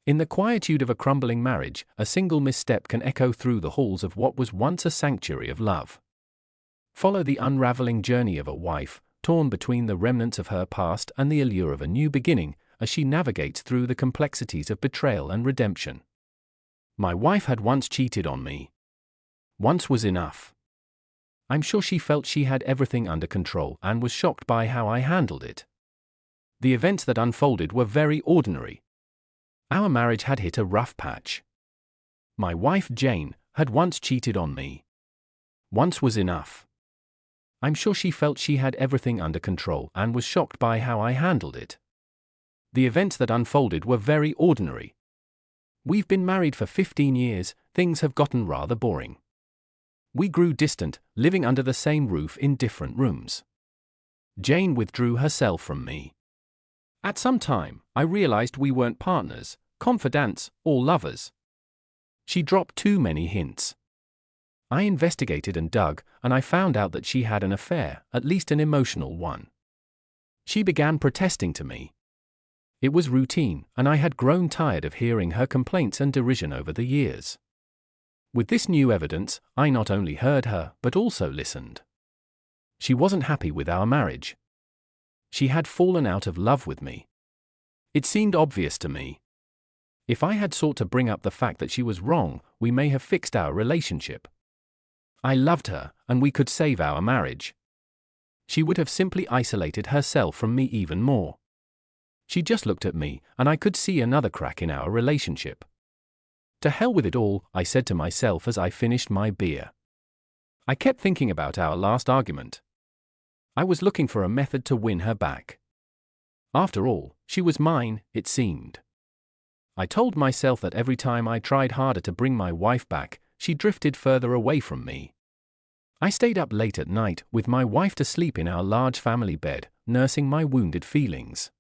In the quietude of a crumbling marriage, a single misstep can echo through the halls of what was once a sanctuary of love. Follow the unraveling journey of a wife, torn between the remnants of her past and the allure of a new beginning, as she navigates through the complexities of betrayal and redemption. My wife had once cheated on me. Once was enough. I'm sure she felt she had everything under control and was shocked by how I handled it. The events that unfolded were very ordinary. Our marriage had hit a rough patch. My wife, Jane, had once cheated on me. Once was enough. I'm sure she felt she had everything under control and was shocked by how I handled it. The events that unfolded were very ordinary. We've been married for 15 years, things have gotten rather boring. We grew distant, living under the same roof in different rooms. Jane withdrew herself from me. At some time, I realized we weren't partners, confidants, or lovers. She dropped too many hints. I investigated and dug, and I found out that she had an affair, at least an emotional one. She began protesting to me. It was routine, and I had grown tired of hearing her complaints and derision over the years. With this new evidence, I not only heard her, but also listened. She wasn't happy with our marriage. She had fallen out of love with me. It seemed obvious to me. If I had sought to bring up the fact that she was wrong, we may have fixed our relationship. I loved her, and we could save our marriage. She would have simply isolated herself from me even more. She just looked at me, and I could see another crack in our relationship. To hell with it all, I said to myself as I finished my beer. I kept thinking about our last argument. I was looking for a method to win her back. After all, she was mine, it seemed. I told myself that every time I tried harder to bring my wife back, she drifted further away from me. I stayed up late at night, with my wife to sleep in our large family bed, nursing my wounded feelings.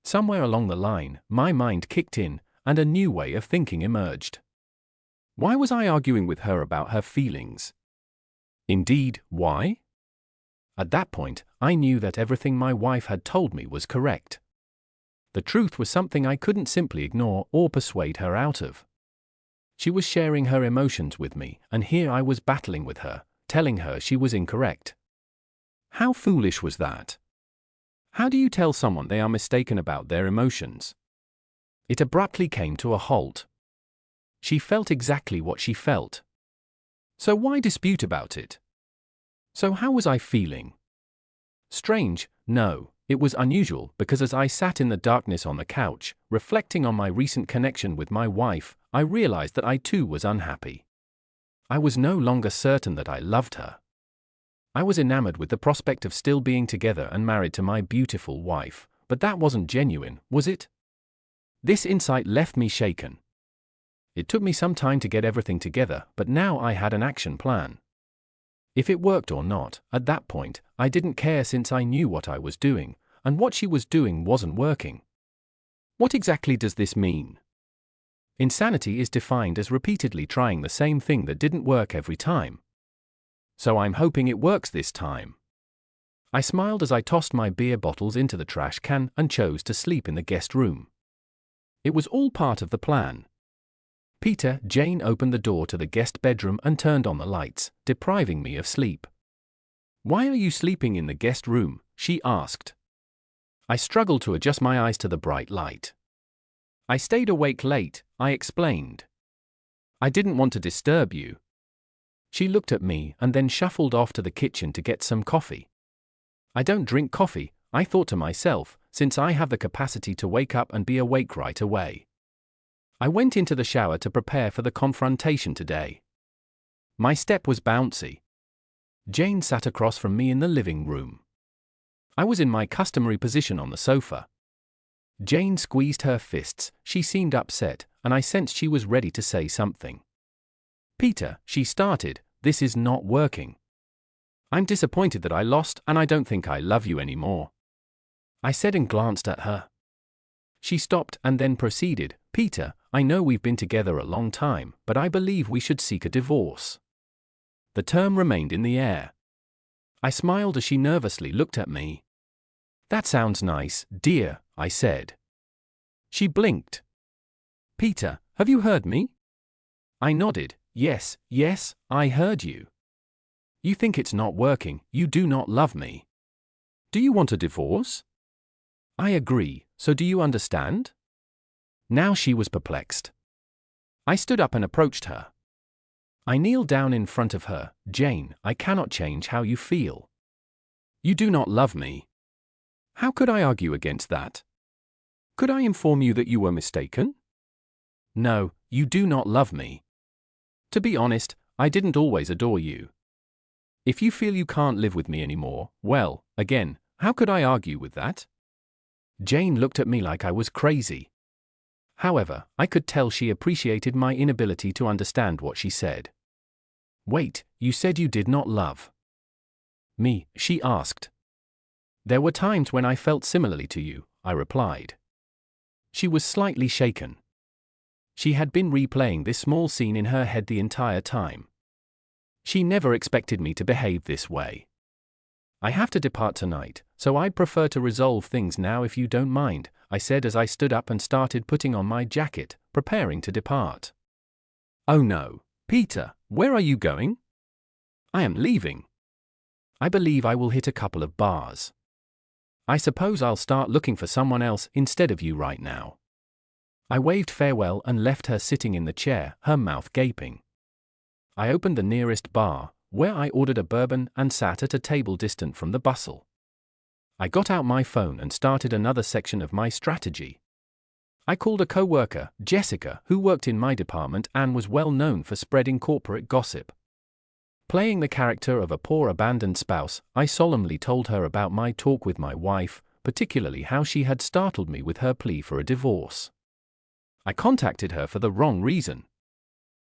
Somewhere along the line, my mind kicked in, and a new way of thinking emerged. Why was I arguing with her about her feelings? Indeed, why? At that point, I knew that everything my wife had told me was correct. The truth was something I couldn't simply ignore or persuade her out of. She was sharing her emotions with me, and here I was battling with her, telling her she was incorrect. How foolish was that? How do you tell someone they are mistaken about their emotions? It abruptly came to a halt. She felt exactly what she felt. So why dispute about it? So how was I feeling? Strange, no, it was unusual, because as I sat in the darkness on the couch, reflecting on my recent connection with my wife, I realized that I too was unhappy. I was no longer certain that I loved her. I was enamored with the prospect of still being together and married to my beautiful wife, but that wasn't genuine, was it? This insight left me shaken. It took me some time to get everything together, but now I had an action plan. If it worked or not, at that point, I didn't care, since I knew what I was doing, and what she was doing wasn't working. What exactly does this mean? Insanity is defined as repeatedly trying the same thing that didn't work every time. So I'm hoping it works this time. I smiled as I tossed my beer bottles into the trash can and chose to sleep in the guest room. It was all part of the plan. Jane opened the door to the guest bedroom and turned on the lights, depriving me of sleep. "Why are you sleeping in the guest room?" she asked. I struggled to adjust my eyes to the bright light. "I stayed awake late," I explained. "I didn't want to disturb you." She looked at me and then shuffled off to the kitchen to get some coffee. I don't drink coffee, I thought to myself, since I have the capacity to wake up and be awake right away. I went into the shower to prepare for the confrontation today. My step was bouncy. Jane sat across from me in the living room. I was in my customary position on the sofa. Jane squeezed her fists, she seemed upset, and I sensed she was ready to say something. "Peter," she started, "this is not working. I'm disappointed that I lost, and I don't think I love you anymore," I said and glanced at her. She stopped and then proceeded, "Peter, I know we've been together a long time, but I believe we should seek a divorce." The term remained in the air. I smiled as she nervously looked at me. "That sounds nice, dear," I said. She blinked. Peter, have you heard me? I nodded. Yes, I heard you. You think it's not working, you do not love me. Do you want a divorce? I agree, so do you understand? Now she was perplexed. I stood up and approached her. I kneeled down in front of her. Jane, I cannot change how you feel. You do not love me. How could I argue against that? Could I inform you that you were mistaken? No, you do not love me. To be honest, I didn't always adore you. If you feel you can't live with me anymore, well, again, how could I argue with that? Jane looked at me like I was crazy. However, I could tell she appreciated my inability to understand what she said. Wait, you said you did not love me, she asked. There were times when I felt similarly to you, I replied. She was slightly shaken. She had been replaying this small scene in her head the entire time. She never expected me to behave this way. I have to depart tonight, so I'd prefer to resolve things now if you don't mind, I said as I stood up and started putting on my jacket, preparing to depart. Oh no, Peter, where are you going? I am leaving. I believe I will hit a couple of bars. I suppose I'll start looking for someone else instead of you right now. I waved farewell and left her sitting in the chair, her mouth gaping. I opened the nearest bar, where I ordered a bourbon and sat at a table distant from the bustle. I got out my phone and started another section of my strategy. I called a co-worker, Jessica, who worked in my department and was well known for spreading corporate gossip. Playing the character of a poor abandoned spouse, I solemnly told her about my talk with my wife, particularly how she had startled me with her plea for a divorce. I contacted her for the wrong reason.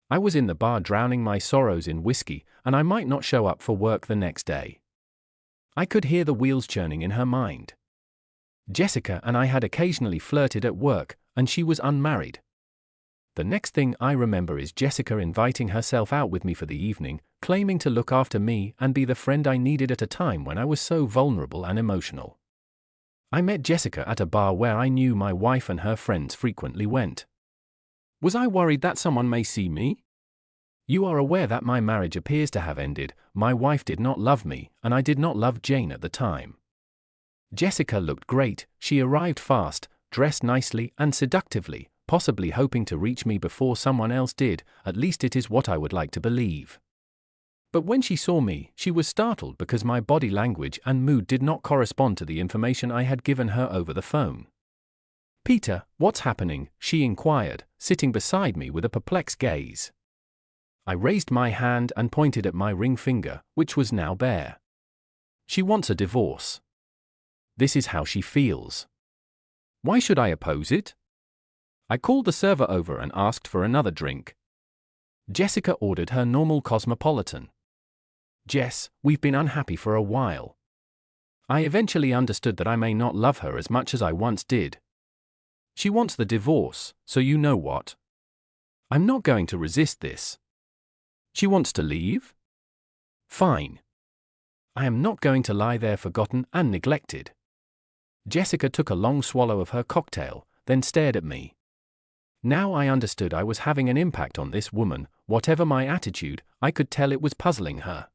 I was in the bar drowning my sorrows in whiskey, and I might not show up for work the next day. I could hear the wheels churning in her mind. Jessica and I had occasionally flirted at work, and she was unmarried. The next thing I remember is Jessica inviting herself out with me for the evening, claiming to look after me and be the friend I needed at a time when I was so vulnerable and emotional. I met Jessica at a bar where I knew my wife and her friends frequently went. Was I worried that someone may see me? You are aware that my marriage appears to have ended. My wife did not love me, and I did not love Jane at the time. Jessica looked great. She arrived fast, dressed nicely and seductively, possibly hoping to reach me before someone else did. At least it is what I would like to believe. But when she saw me, she was startled because my body language and mood did not correspond to the information I had given her over the phone. Peter, what's happening? She inquired, sitting beside me with a perplexed gaze. I raised my hand and pointed at my ring finger, which was now bare. She wants a divorce. This is how she feels. Why should I oppose it? I called the server over and asked for another drink. Jessica ordered her normal cosmopolitan. Jess, we've been unhappy for a while. I eventually understood that I may not love her as much as I once did. She wants the divorce, so you know what? I'm not going to resist this. She wants to leave? Fine. I am not going to lie there forgotten and neglected. Jessica took a long swallow of her cocktail, then stared at me. Now I understood I was having an impact on this woman. Whatever my attitude, I could tell it was puzzling her.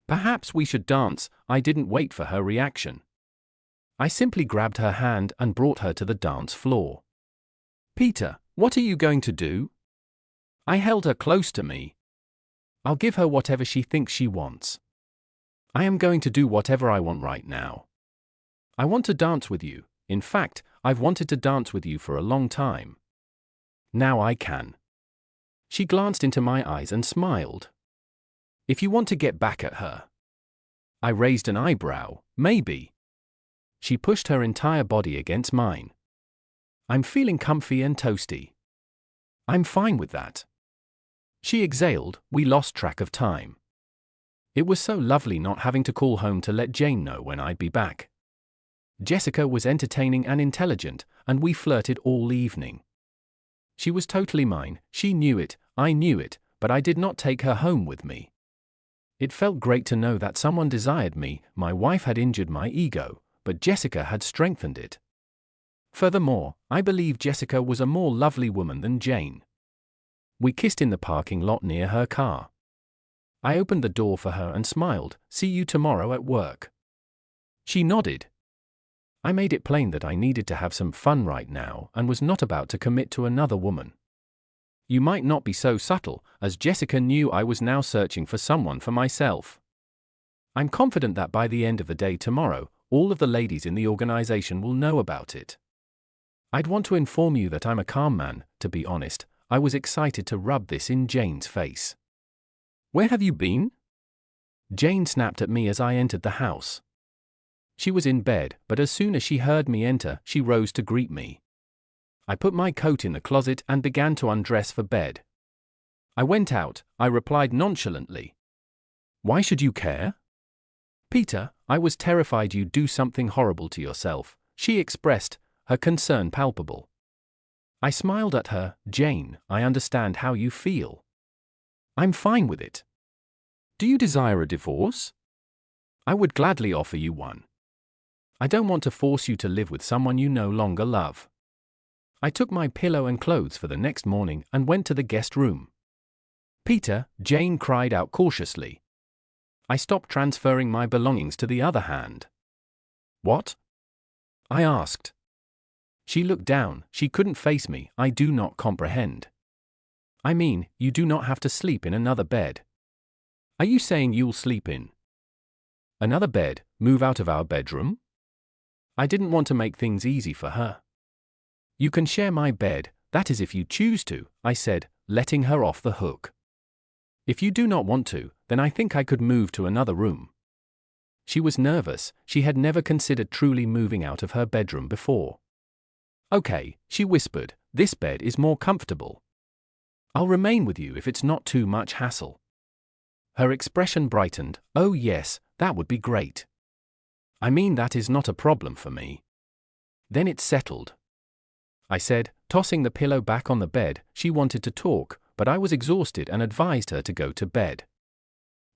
Perhaps we should dance. I didn't wait for her reaction. I simply grabbed her hand and brought her to the dance floor. Peter, what are you going to do? I held her close to me. I'll give her whatever she thinks she wants. I am going to do whatever I want right now. I want to dance with you. In fact, I've wanted to dance with you for a long time. Now I can. She glanced into my eyes and smiled. If you want to get back at her. I raised an eyebrow. Maybe. She pushed her entire body against mine. I'm feeling comfy and toasty. I'm fine with that. She exhaled. We lost track of time. It was so lovely not having to call home to let Jane know when I'd be back. Jessica was entertaining and intelligent, and we flirted all evening. She was totally mine. She knew it, I knew it, but I did not take her home with me. It felt great to know that someone desired me. My wife had injured my ego, but Jessica had strengthened it. Furthermore, I believe Jessica was a more lovely woman than Jane. We kissed in the parking lot near her car. I opened the door for her and smiled, "See you tomorrow at work." She nodded. I made it plain that I needed to have some fun right now and was not about to commit to another woman. You might not be so subtle, as Jessica knew I was now searching for someone for myself. I'm confident that by the end of the day tomorrow, all of the ladies in the organization will know about it. I'd want to inform you that I'm a calm man. To be honest, I was excited to rub this in Jane's face. "Where have you been?" Jane snapped at me as I entered the house. She was in bed, but as soon as she heard me enter, she rose to greet me. I put my coat in the closet and began to undress for bed. "I went out," I replied nonchalantly. "Why should you care?" "Peter, I was terrified you'd do something horrible to yourself," she expressed, her concern palpable. I smiled at her. "Jane, I understand how you feel. I'm fine with it. Do you desire a divorce? I would gladly offer you one. I don't want to force you to live with someone you no longer love." I took my pillow and clothes for the next morning and went to the guest room. "Peter," Jane cried out cautiously. I stopped transferring my belongings to the other hand. "What?" I asked. She looked down. She couldn't face me. "I do not comprehend." "I mean, you do not have to sleep in another bed." "Are you saying you'll sleep in another bed, move out of our bedroom?" I didn't want to make things easy for her. "You can share my bed, that is if you choose to," I said, letting her off the hook. "If you do not want to, then I think I could move to another room." She was nervous. She had never considered truly moving out of her bedroom before. "Okay," she whispered, "this bed is more comfortable. I'll remain with you if it's not too much hassle." Her expression brightened. "Oh yes, that would be great. I mean, that is not a problem for me." "Then it's settled," I said, tossing the pillow back on the bed. She wanted to talk, but I was exhausted and advised her to go to bed.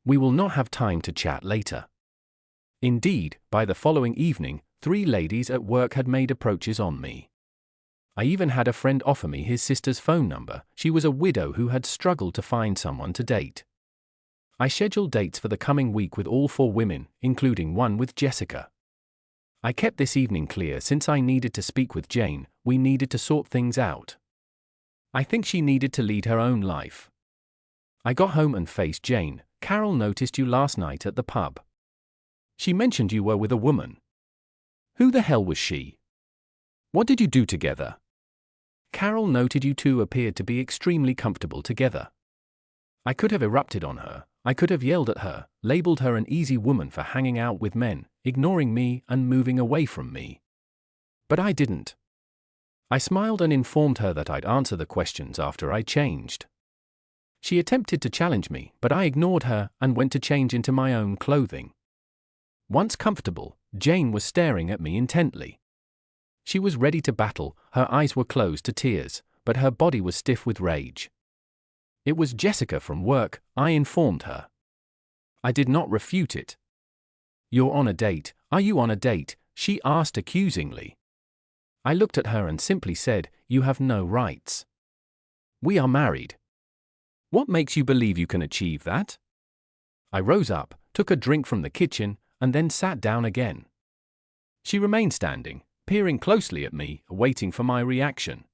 "We will not have time to chat later." Indeed, by the following evening, 3 ladies at work had made approaches on me. I even had a friend offer me his sister's phone number. She was a widow who had struggled to find someone to date. I scheduled dates for the coming week with all 4 women, including one with Jessica. I kept this evening clear since I needed to speak with Jane. We needed to sort things out. I think she needed to lead her own life. I got home and faced Jane. "Carol noticed you last night at the pub. She mentioned you were with a woman. Who the hell was she? What did you do together?" "Carol noted you two appeared to be extremely comfortable together." I could have erupted on her. I could have yelled at her, labeled her an easy woman for hanging out with men, ignoring me and moving away from me. But I didn't. I smiled and informed her that I'd answer the questions after I changed. She attempted to challenge me, but I ignored her and went to change into my own clothing. Once comfortable, Jane was staring at me intently. She was ready to battle. Her eyes were closed to tears, but her body was stiff with rage. It was Jessica from work, I informed her. I did not refute it. "You're on a date. Are you on a date?" she asked accusingly. I looked at her and simply said, "You have no rights. We are married. What makes you believe you can achieve that?" I rose up, took a drink from the kitchen, and then sat down again. She remained standing, peering closely at me, waiting for my reaction.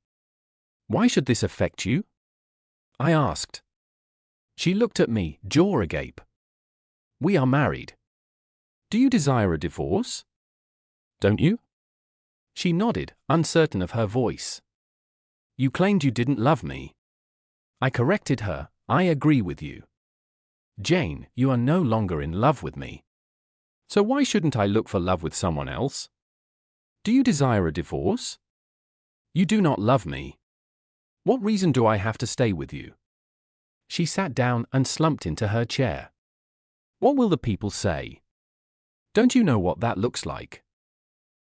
"Why should this affect you?" I asked. She looked at me, jaw agape. "We are married. Do you desire a divorce? Don't you?" She nodded, uncertain of her voice. "You claimed you didn't love me." I corrected her. "I agree with you. Jane, you are no longer in love with me. So why shouldn't I look for love with someone else? Do you desire a divorce? You do not love me. What reason do I have to stay with you?" She sat down and slumped into her chair. "What will the people say? Don't you know what that looks like?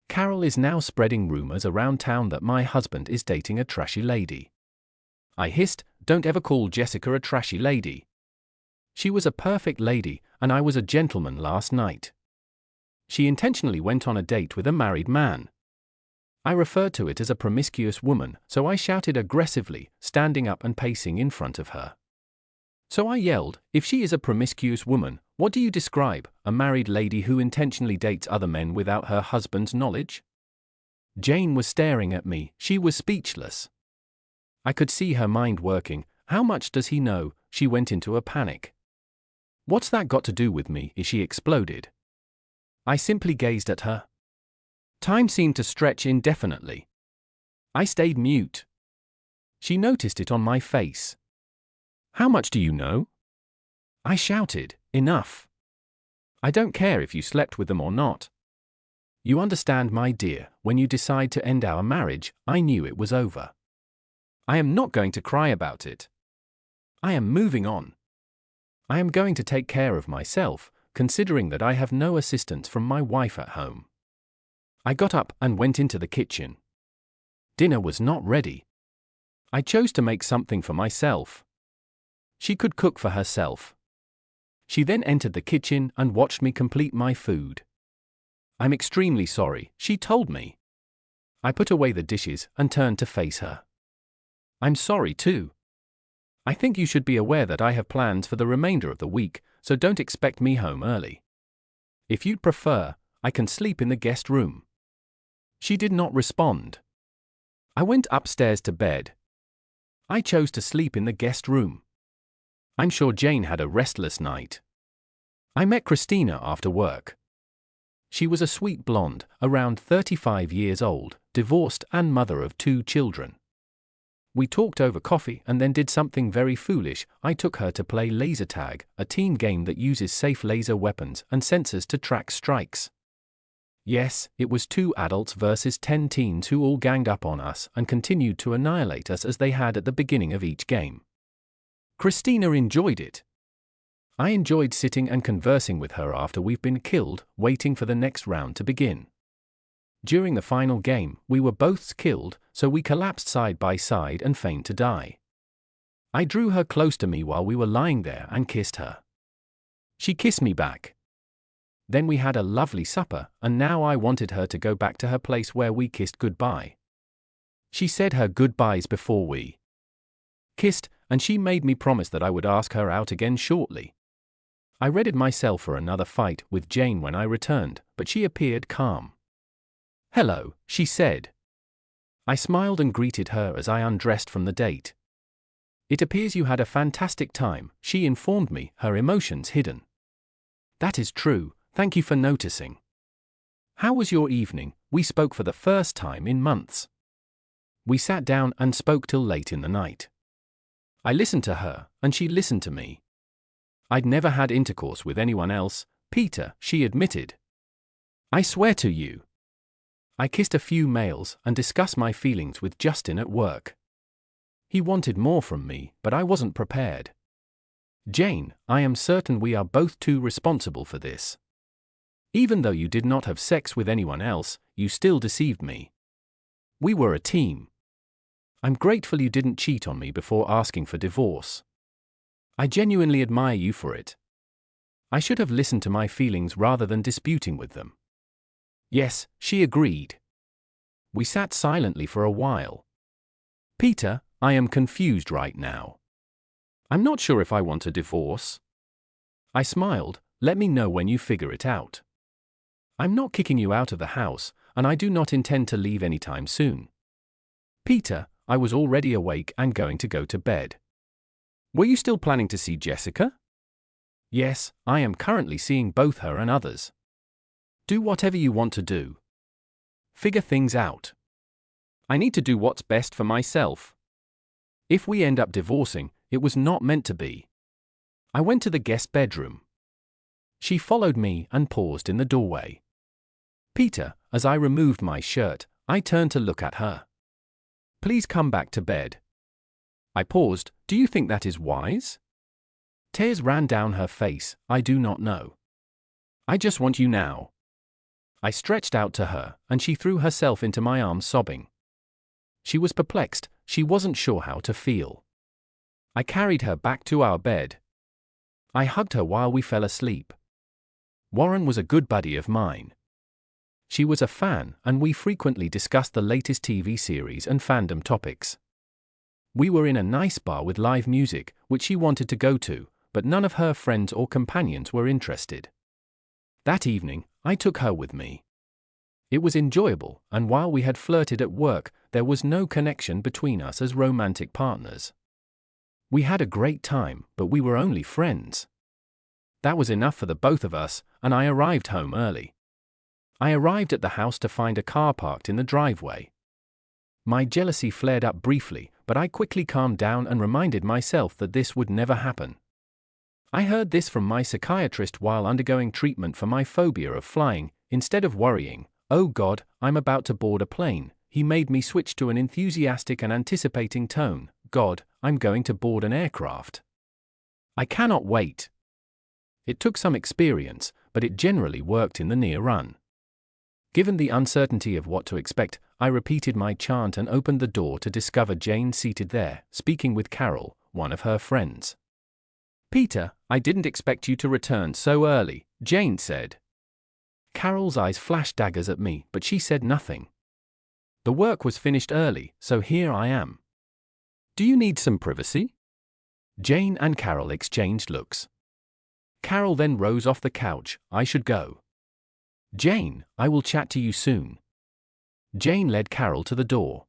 Carol is now spreading rumors around town that my husband is dating a trashy lady." I hissed, "Don't ever call Jessica a trashy lady. She was a perfect lady, and I was a gentleman last night. She intentionally went on a date with a married man. I referred to it as a promiscuous woman, so I shouted aggressively, standing up and pacing in front of her. So I yelled, "If she is a promiscuous woman, what do you describe, a married lady who intentionally dates other men without her husband's knowledge?" Jane was staring at me, she was speechless. I could see her mind working. How much does he know? She went into a panic. What's that got to do with me? She exploded. I simply gazed at her. Time seemed to stretch indefinitely. I stayed mute. She noticed it on my face. "How much do you know?" I shouted, "Enough. I don't care if you slept with them or not. You understand, my dear, when you decide to end our marriage, I knew it was over. I am not going to cry about it. I am moving on. I am going to take care of myself, considering that I have no assistance from my wife at home." I got up and went into the kitchen. Dinner was not ready. I chose to make something for myself. She could cook for herself. She then entered the kitchen and watched me complete my food. "I'm extremely sorry," she told me. I put away the dishes and turned to face her. "I'm sorry too. I think you should be aware that I have plans for the remainder of the week, so don't expect me home early. If you'd prefer, I can sleep in the guest room." She did not respond. I went upstairs to bed. I chose to sleep in the guest room. I'm sure Jane had a restless night. I met Christina after work. She was a sweet blonde, around 35 years old, divorced and mother of 2 children. We talked over coffee and then did something very foolish. I took her to play laser tag, a teen game that uses safe laser weapons and sensors to track strikes. Yes, it was 2 adults versus 10 teens who all ganged up on us and continued to annihilate us as they had at the beginning of each game. Christina enjoyed it. I enjoyed sitting and conversing with her after we've been killed, waiting for the next round to begin. During the final game, we were both killed, so we collapsed side by side and feigned to die. I drew her close to me while we were lying there and kissed her. She kissed me back. Then we had a lovely supper, and now I wanted her to go back to her place where we kissed goodbye. She said her goodbyes before we kissed, and she made me promise that I would ask her out again shortly. I readied myself for another fight with Jane when I returned, but she appeared calm. "Hello," she said. I smiled and greeted her as I undressed from the date. "It appears you had a fantastic time," she informed me, her emotions hidden. "That is true, thank you for noticing. How was your evening? We spoke for the first time in months." We sat down and spoke till late in the night. I listened to her, and she listened to me. I'd never had intercourse with anyone else, Peter, she admitted. "I swear to you." I kissed a few males and discussed my feelings with Justin at work. He wanted more from me, but I wasn't prepared. "Jane, I am certain we are both too responsible for this. Even though you did not have sex with anyone else, you still deceived me. We were a team. I'm grateful you didn't cheat on me before asking for divorce. I genuinely admire you for it. I should have listened to my feelings rather than disputing with them." "Yes," she agreed. We sat silently for a while. "Peter, I am confused right now. I'm not sure if I want a divorce." I smiled. "Let me know when you figure it out. I'm not kicking you out of the house, and I do not intend to leave anytime soon." "Peter," I was already awake and going to go to bed. "Were you still planning to see Jessica?" "Yes, I am currently seeing both her and others." "Do whatever you want to do. Figure things out. I need to do what's best for myself. If we end up divorcing, it was not meant to be." I went to the guest bedroom. She followed me and paused in the doorway. "Peter," as I removed my shirt, I turned to look at her. "Please come back to bed." I paused. "Do you think that is wise?" Tears ran down her face. "I do not know. I just want you now." I stretched out to her, and she threw herself into my arms sobbing. She was perplexed. She wasn't sure how to feel. I carried her back to our bed. I hugged her while we fell asleep. Warren was a good buddy of mine. She was a fan, and we frequently discussed the latest TV series and fandom topics. We were in a nice bar with live music, which she wanted to go to, but none of her friends or companions were interested. That evening, I took her with me. It was enjoyable, and while we had flirted at work, there was no connection between us as romantic partners. We had a great time, but we were only friends. That was enough for the both of us, and I arrived home early. I arrived at the house to find a car parked in the driveway. My jealousy flared up briefly, but I quickly calmed down and reminded myself that this would never happen. I heard this from my psychiatrist while undergoing treatment for my phobia of flying. Instead of worrying, "Oh God, I'm about to board a plane," he made me switch to an enthusiastic and anticipating tone. "God, I'm going to board an aircraft. I cannot wait." It took some experience, but it generally worked in the near run. Given the uncertainty of what to expect, I repeated my chant and opened the door to discover Jane seated there, speaking with Carol, one of her friends. "Peter, I didn't expect you to return so early," Jane said. Carol's eyes flashed daggers at me, but she said nothing. The work was finished early, so here I am. "Do you need some privacy?" Jane and Carol exchanged looks. Carol then rose off the couch. "I should go." "Jane, I will chat to you soon." Jane led Carol to the door.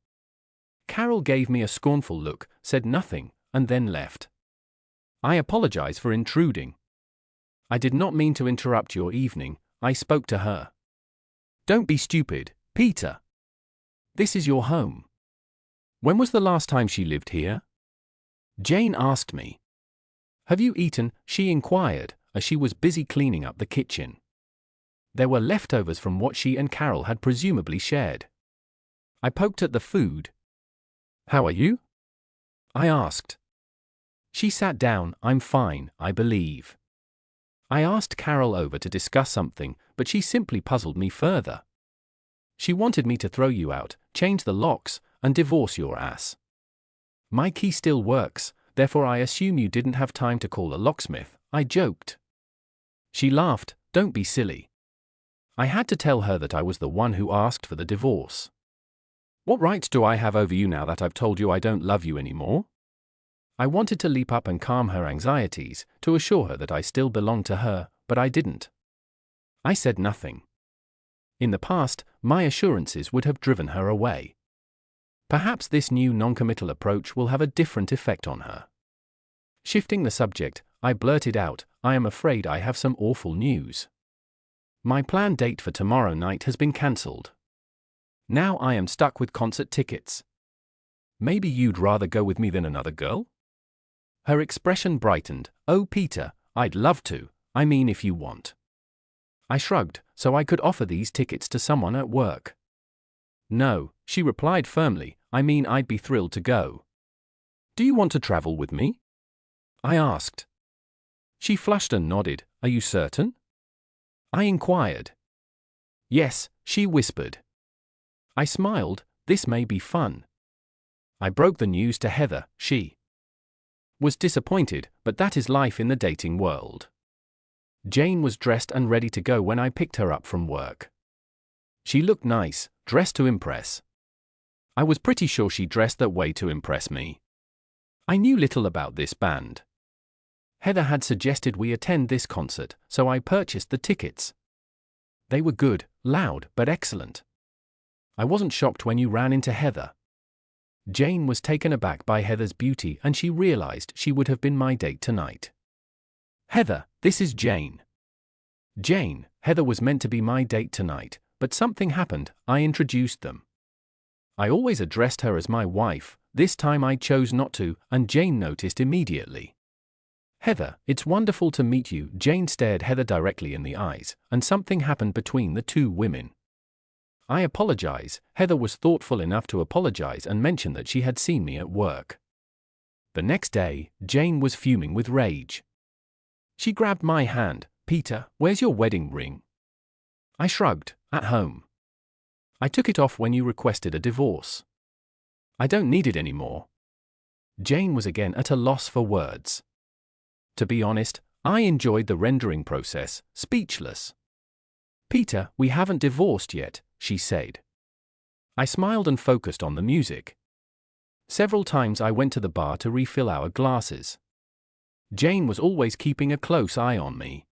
Carol gave me a scornful look, said nothing, and then left. "I apologize for intruding. I did not mean to interrupt your evening," I spoke to her. "Don't be stupid, Peter. This is your home." "When was the last time she lived here?" Jane asked me. "Have you eaten?" she inquired, as she was busy cleaning up the kitchen. There were leftovers from what she and Carol had presumably shared. I poked at the food. "How are you?" I asked. She sat down. "I'm fine, I believe." I asked Carol over to discuss something, but she simply puzzled me further. She wanted me to throw you out, change the locks, and divorce your ass. My key still works, therefore I assume you didn't have time to call a locksmith, I joked. She laughed. "Don't be silly." I had to tell her that I was the one who asked for the divorce. "What rights do I have over you now that I've told you I don't love you anymore?" I wanted to leap up and calm her anxieties, to assure her that I still belonged to her, but I didn't. I said nothing. In the past, my assurances would have driven her away. Perhaps this new non-committal approach will have a different effect on her. Shifting the subject, I blurted out, "I am afraid I have some awful news. My planned date for tomorrow night has been cancelled. Now I am stuck with concert tickets. Maybe you'd rather go with me than another girl?" Her expression brightened. "Oh, Peter, I'd love to, I mean if you want." I shrugged, "So I could offer these tickets to someone at work." "No," she replied firmly, "I mean I'd be thrilled to go." "Do you want to travel with me?" I asked. She flushed and nodded. "Are you certain?" I inquired. "Yes," she whispered. I smiled. "This may be fun." I broke the news to Heather. She was disappointed, but that is life in the dating world. Jane was dressed and ready to go when I picked her up from work. She looked nice, dressed to impress. I was pretty sure she dressed that way to impress me. I knew little about this band. Heather had suggested we attend this concert, so I purchased the tickets. They were good, loud, but excellent. I wasn't shocked when you ran into Heather. Jane was taken aback by Heather's beauty and she realized she would have been my date tonight. "Heather, this is Jane." Jane, Heather was meant to be my date tonight, but something happened. I introduced them. I always addressed her as my wife, this time I chose not to, and Jane noticed immediately. "Heather, it's wonderful to meet you." Jane stared Heather directly in the eyes, and something happened between the two women. "I apologize." Heather was thoughtful enough to apologize and mention that she had seen me at work. The next day, Jane was fuming with rage. She grabbed my hand. "Peter, where's your wedding ring?" I shrugged. "At home. I took it off when you requested a divorce. I don't need it anymore." Jane was again at a loss for words. To be honest, I enjoyed the rendering process, speechless. "Peter, we haven't divorced yet," she said. I smiled and focused on the music. Several times I went to the bar to refill our glasses. Jane was always keeping a close eye on me.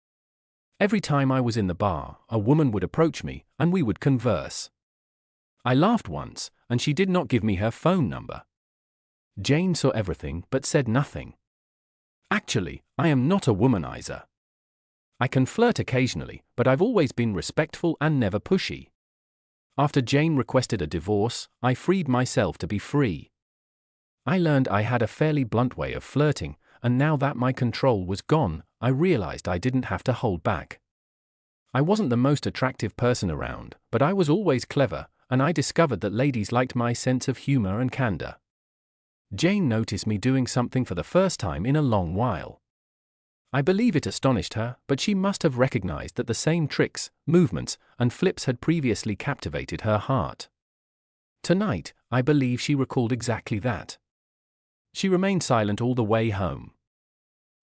Every time I was in the bar, a woman would approach me, and we would converse. I laughed once, and she did not give me her phone number. Jane saw everything but said nothing. Actually, I am not a womanizer. I can flirt occasionally, but I've always been respectful and never pushy. After Jane requested a divorce, I freed myself to be free. I learned I had a fairly blunt way of flirting, and now that my control was gone, I realized I didn't have to hold back. I wasn't the most attractive person around, but I was always clever, and I discovered that ladies liked my sense of humor and candor. Jane noticed me doing something for the first time in a long while. I believe it astonished her, but she must have recognized that the same tricks, movements, and flips had previously captivated her heart. Tonight, I believe she recalled exactly that. She remained silent all the way home.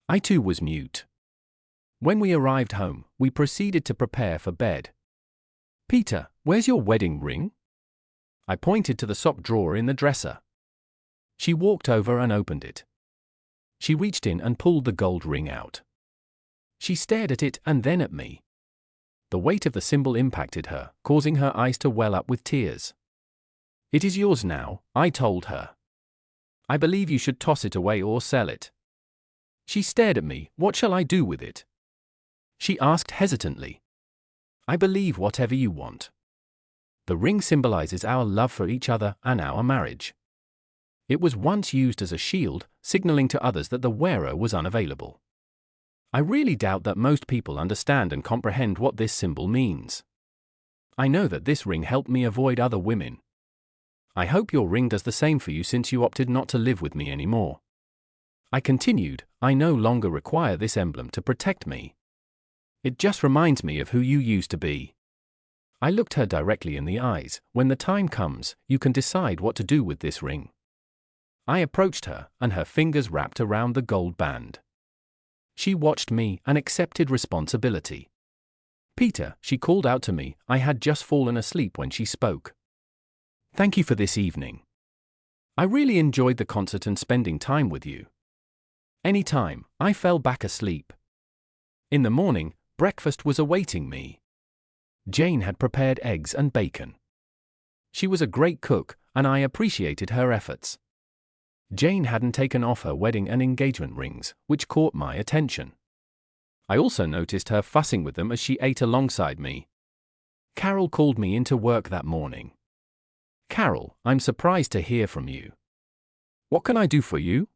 I too was mute. When we arrived home, we proceeded to prepare for bed. "Peter, where's your wedding ring?" I pointed to the sock drawer in the dresser. She walked over and opened it. She reached in and pulled the gold ring out. She stared at it and then at me. The weight of the symbol impacted her, causing her eyes to well up with tears. "It is yours now," I told her. "I believe you should toss it away or sell it." She stared at me. "What shall I do with it?" She asked hesitantly. "I believe whatever you want." The ring symbolizes our love for each other and our marriage. It was once used as a shield, signaling to others that the wearer was unavailable. I really doubt that most people understand and comprehend what this symbol means. I know that this ring helped me avoid other women. I hope your ring does the same for you since you opted not to live with me anymore. I continued, "I no longer require this emblem to protect me. It just reminds me of who you used to be." I looked her directly in the eyes. "When the time comes, you can decide what to do with this ring." I approached her, and her fingers wrapped around the gold band. She watched me and accepted responsibility. "Peter," she called out to me. I had just fallen asleep when she spoke. "Thank you for this evening. I really enjoyed the concert and spending time with you." Any time, I fell back asleep. In the morning, breakfast was awaiting me. Jane had prepared eggs and bacon. She was a great cook, and I appreciated her efforts. Jane hadn't taken off her wedding and engagement rings, which caught my attention. I also noticed her fussing with them as she ate alongside me. Carol called me into work that morning. "Carol, I'm surprised to hear from you. What can I do for you?"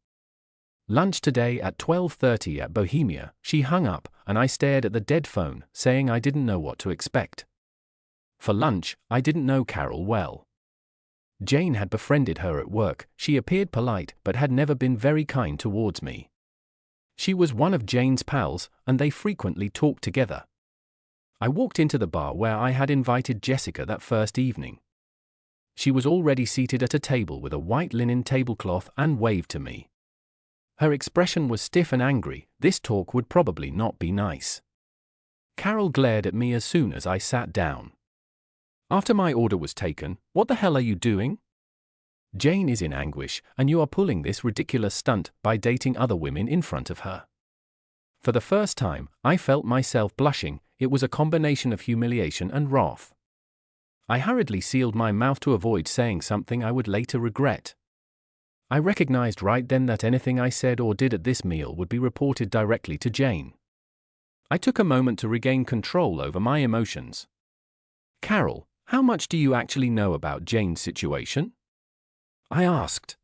"Lunch today at 12:30 at Bohemia." She hung up, and I stared at the dead phone, saying I didn't know what to expect. For lunch, I didn't know Carol well. Jane had befriended her at work. She appeared polite, but had never been very kind towards me. She was one of Jane's pals, and they frequently talked together. I walked into the bar where I had invited Jessica that first evening. She was already seated at a table with a white linen tablecloth and waved to me. Her expression was stiff and angry. This talk would probably not be nice. Carol glared at me as soon as I sat down. After my order was taken, "What the hell are you doing? Jane is in anguish, and you are pulling this ridiculous stunt by dating other women in front of her." For the first time, I felt myself blushing. It was a combination of humiliation and wrath. I hurriedly sealed my mouth to avoid saying something I would later regret. I recognized right then that anything I said or did at this meal would be reported directly to Jane. I took a moment to regain control over my emotions. "Carol, how much do you actually know about Jane's situation?" I asked,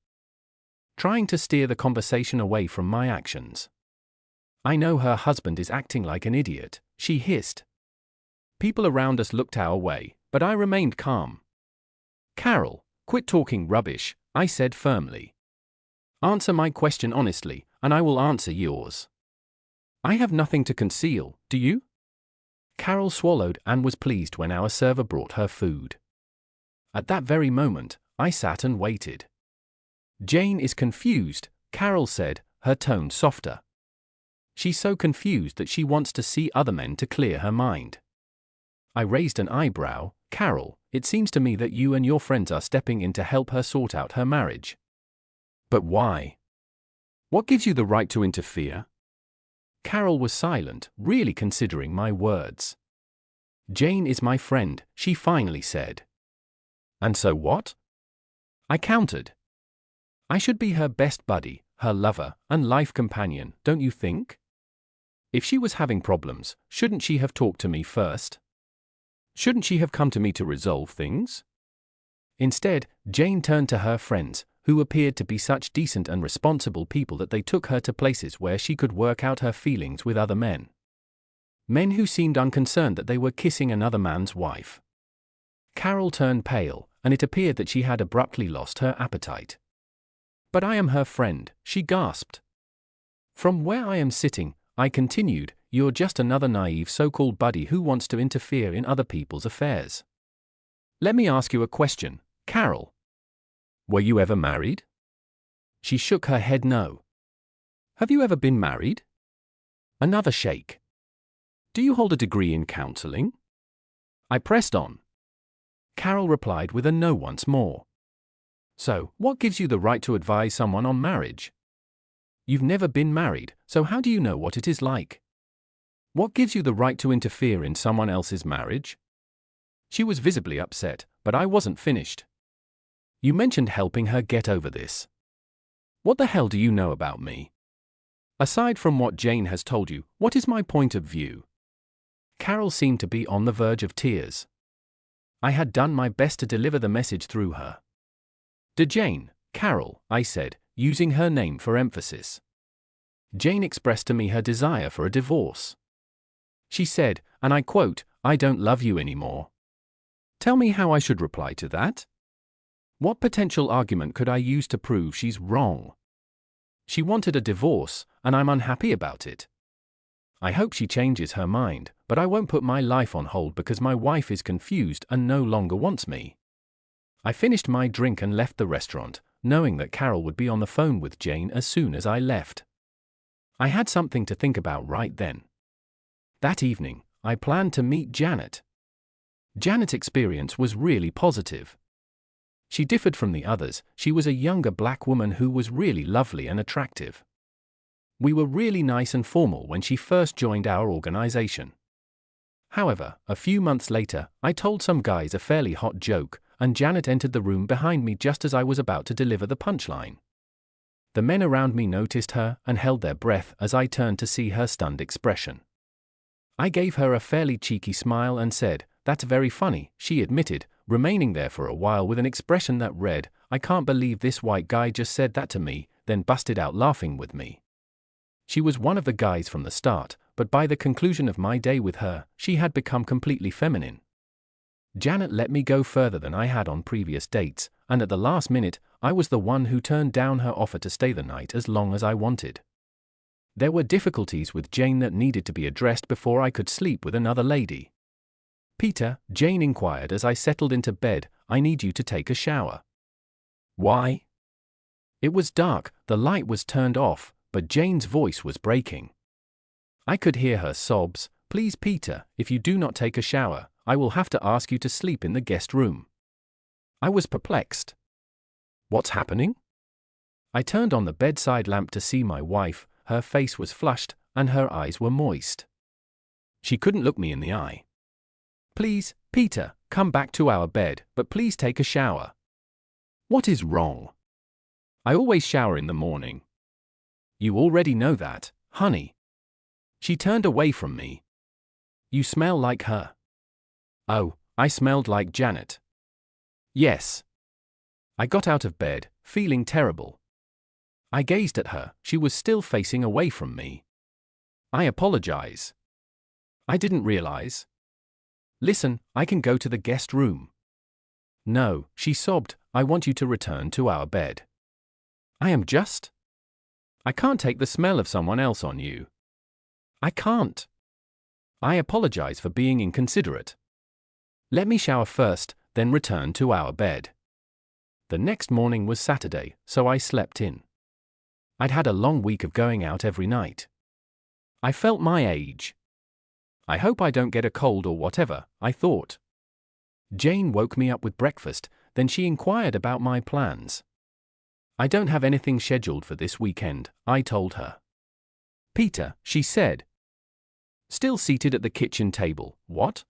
trying to steer the conversation away from my actions. "I know her husband is acting like an idiot," she hissed. People around us looked our way, but I remained calm. "Carol, quit talking rubbish," I said firmly. "Answer my question honestly, and I will answer yours. I have nothing to conceal, do you?" Carol swallowed and was pleased when our server brought her food. At that very moment, I sat and waited. "Jane is confused," Carol said, her tone softer. "She's so confused that she wants to see other men to clear her mind." I raised an eyebrow. Carol, it seems to me that you and your friends are stepping in to help her sort out her marriage. But why? What gives you the right to interfere? Carol was silent, really considering my words. Jane is my friend, she finally said. And so what? I countered. I should be her best buddy, her lover, and life companion, don't you think? If she was having problems, shouldn't she have talked to me first? Shouldn't she have come to me to resolve things? Instead, Jane turned to her friends, who appeared to be such decent and responsible people that they took her to places where she could work out her feelings with other men. Men who seemed unconcerned that they were kissing another man's wife. Carol turned pale, and it appeared that she had abruptly lost her appetite. But I am her friend, she gasped. From where I am sitting, I continued, you're just another naive so-called buddy who wants to interfere in other people's affairs. Let me ask you a question, Carol. Were you ever married? She shook her head no. Have you ever been married? Another shake. Do you hold a degree in counseling? I pressed on. Carol replied with a no once more. So, what gives you the right to advise someone on marriage? You've never been married, so how do you know what it is like? What gives you the right to interfere in someone else's marriage? She was visibly upset, but I wasn't finished. You mentioned helping her get over this. What the hell do you know about me? Aside from what Jane has told you, what is my point of view? Carol seemed to be on the verge of tears. I had done my best to deliver the message through her. To Jane, Carol, I said, using her name for emphasis. Jane expressed to me her desire for a divorce. She said, and I quote, I don't love you anymore. Tell me how I should reply to that? What potential argument could I use to prove she's wrong? She wanted a divorce, and I'm unhappy about it. I hope she changes her mind, but I won't put my life on hold because my wife is confused and no longer wants me. I finished my drink and left the restaurant, knowing that Carol would be on the phone with Jane as soon as I left. I had something to think about right then. That evening, I planned to meet Janet. Janet's experience was really positive. She differed from the others. She was a younger black woman who was really lovely and attractive. We were really nice and formal when she first joined our organization. However, a few months later, I told some guys a fairly hot joke, and Janet entered the room behind me just as I was about to deliver the punchline. The men around me noticed her and held their breath as I turned to see her stunned expression. I gave her a fairly cheeky smile and said, "That's very funny," she admitted, remaining there for a while with an expression that read, "I can't believe this white guy just said that to me," then busted out laughing with me. She was one of the guys from the start, but by the conclusion of my day with her, she had become completely feminine. Janet let me go further than I had on previous dates, and at the last minute, I was the one who turned down her offer to stay the night as long as I wanted. There were difficulties with Jane that needed to be addressed before I could sleep with another lady. "Peter," Jane inquired as I settled into bed, "I need you to take a shower." "Why?" It was dark, the light was turned off, but Jane's voice was breaking. I could hear her sobs, "Please Peter, if you do not take a shower, I will have to ask you to sleep in the guest room." I was perplexed. What's happening? I turned on the bedside lamp to see my wife. Her face was flushed, and her eyes were moist. She couldn't look me in the eye. "Please, Peter, come back to our bed, but please take a shower." "What is wrong?" "I always shower in the morning." "You already know that, honey." She turned away from me. "You smell like her." Oh, I smelled like Janet. Yes. I got out of bed, feeling terrible. I gazed at her. She was still facing away from me. "I apologize. I didn't realize." "Listen, I can go to the guest room." "No," she sobbed, "I want you to return to our bed." I can't take the smell of someone else on you." "I can't." "I apologize for being inconsiderate. Let me shower first, then return to our bed." The next morning was Saturday, so I slept in. I'd had a long week of going out every night. I felt my age. I hope I don't get a cold or whatever, I thought. Jane woke me up with breakfast, then she inquired about my plans. I don't have anything scheduled for this weekend, I told her. Peter, she said. Still seated at the kitchen table, what?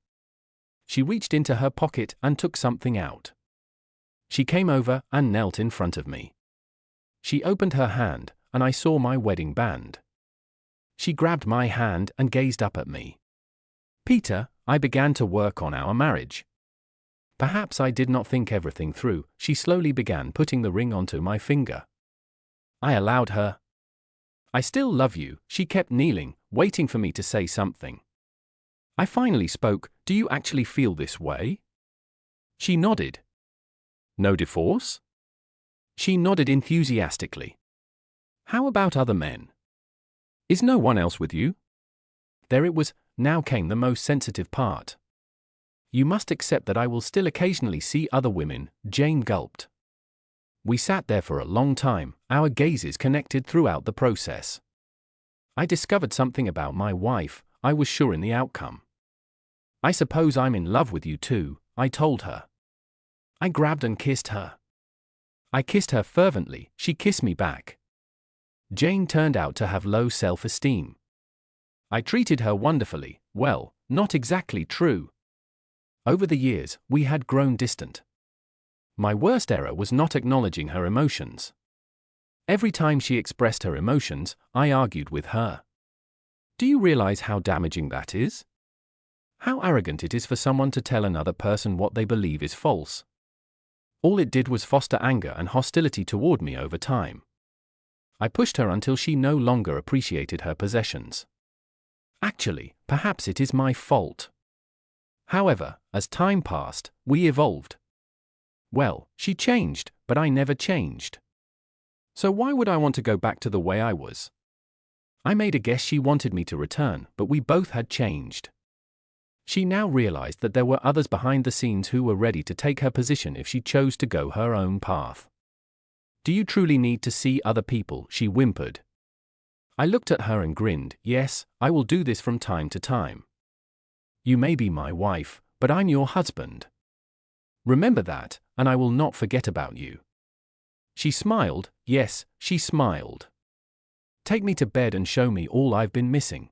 She reached into her pocket and took something out. She came over and knelt in front of me. She opened her hand, and I saw my wedding band. She grabbed my hand and gazed up at me. Peter, I began to work on our marriage. Perhaps I did not think everything through. She slowly began putting the ring onto my finger. I allowed her. I still love you, she kept kneeling, waiting for me to say something. I finally spoke, do you actually feel this way? She nodded. No divorce? She nodded enthusiastically. How about other men? Is no one else with you? There it was, now came the most sensitive part. You must accept that I will still occasionally see other women, Jane gulped. We sat there for a long time, our gazes connected throughout the process. I discovered something about my wife, I was sure in the outcome. I suppose I'm in love with you too, I told her. I grabbed and kissed her. I kissed her fervently, she kissed me back. Jane turned out to have low self-esteem. I treated her wonderfully, well, not exactly true. Over the years, we had grown distant. My worst error was not acknowledging her emotions. Every time she expressed her emotions, I argued with her. Do you realize how damaging that is? How arrogant it is for someone to tell another person what they believe is false. All it did was foster anger and hostility toward me over time. I pushed her until she no longer appreciated her possessions. Actually, perhaps it is my fault. However, as time passed, we evolved. Well, she changed, but I never changed. So why would I want to go back to the way I was? I made a guess she wanted me to return, but we both had changed. She now realized that there were others behind the scenes who were ready to take her position if she chose to go her own path. Do you truly need to see other people? She whimpered. I looked at her and grinned. Yes, I will do this from time to time. You may be my wife, but I'm your husband. Remember that, and I will not forget about you. She smiled. Yes, she smiled. Take me to bed and show me all I've been missing.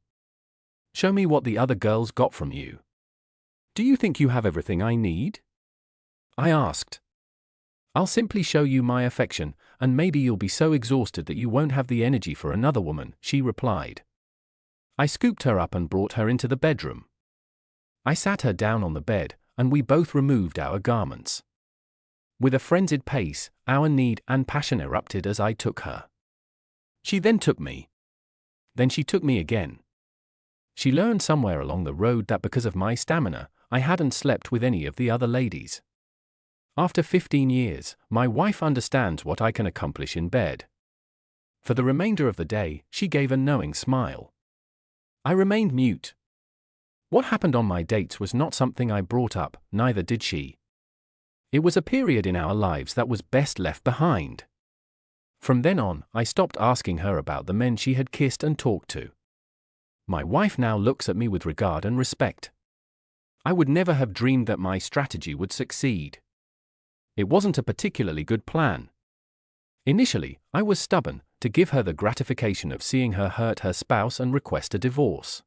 Show me what the other girls got from you. Do you think you have everything I need? I asked. I'll simply show you my affection, and maybe you'll be so exhausted that you won't have the energy for another woman, she replied. I scooped her up and brought her into the bedroom. I sat her down on the bed, and we both removed our garments. With a frenzied pace, our need and passion erupted as I took her. She then took me. Then she took me again. She learned somewhere along the road that because of my stamina, I hadn't slept with any of the other ladies. After 15 years, my wife understands what I can accomplish in bed. For the remainder of the day, she gave a knowing smile. I remained mute. What happened on my dates was not something I brought up, neither did she. It was a period in our lives that was best left behind. From then on, I stopped asking her about the men she had kissed and talked to. My wife now looks at me with regard and respect. I would never have dreamed that my strategy would succeed. It wasn't a particularly good plan. Initially, I was stubborn, to give her the gratification of seeing her hurt her spouse and request a divorce.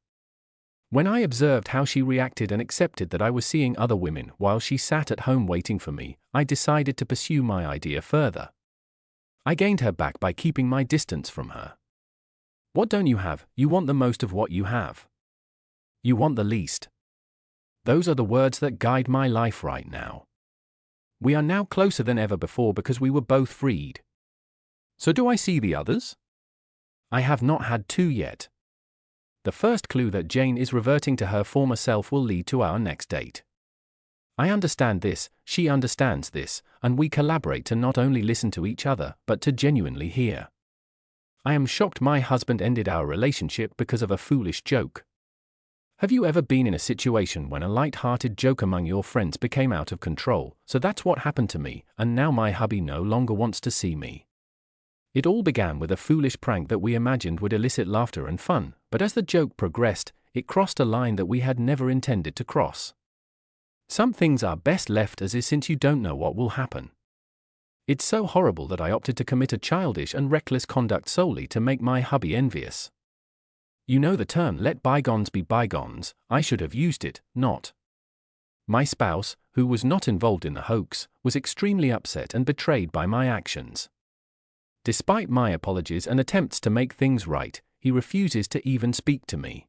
When I observed how she reacted and accepted that I was seeing other women while she sat at home waiting for me, I decided to pursue my idea further. I gained her back by keeping my distance from her. What don't you have? You want the most of what you have. You want the least. Those are the words that guide my life right now. We are now closer than ever before because we were both freed. So do I see the others? I have not had two yet. The first clue that Jane is reverting to her former self will lead to our next date. I understand this, she understands this, and we collaborate to not only listen to each other, but to genuinely hear. I am shocked my husband ended our relationship because of a foolish joke. Have you ever been in a situation when a light-hearted joke among your friends became out of control? So that's what happened to me, and now my hubby no longer wants to see me. It all began with a foolish prank that we imagined would elicit laughter and fun, but as the joke progressed, it crossed a line that we had never intended to cross. Some things are best left as is since you don't know what will happen. It's so horrible that I opted to commit a childish and reckless conduct solely to make my hubby envious. You know the term, let bygones be bygones. I should have used it, not. My spouse, who was not involved in the hoax, was extremely upset and betrayed by my actions. Despite my apologies and attempts to make things right, he refuses to even speak to me.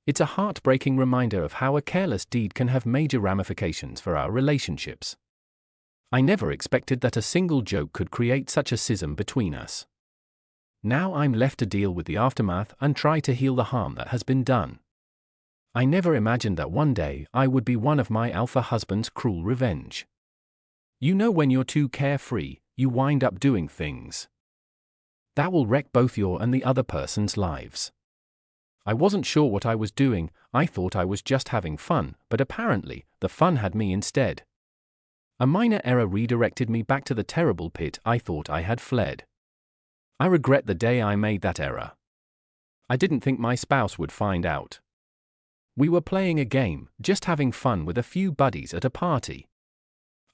It's a heartbreaking reminder of how a careless deed can have major ramifications for our relationships. I never expected that a single joke could create such a schism between us. Now I'm left to deal with the aftermath and try to heal the harm that has been done. I never imagined that one day I would be one of my alpha husband's cruel revenge. You know, when you're too carefree, you wind up doing things that will wreck both your and the other person's lives. I wasn't sure what I was doing. I thought I was just having fun, but apparently, the fun had me instead. A minor error redirected me back to the terrible pit I thought I had fled. I regret the day I made that error. I didn't think my spouse would find out. We were playing a game, just having fun with a few buddies at a party.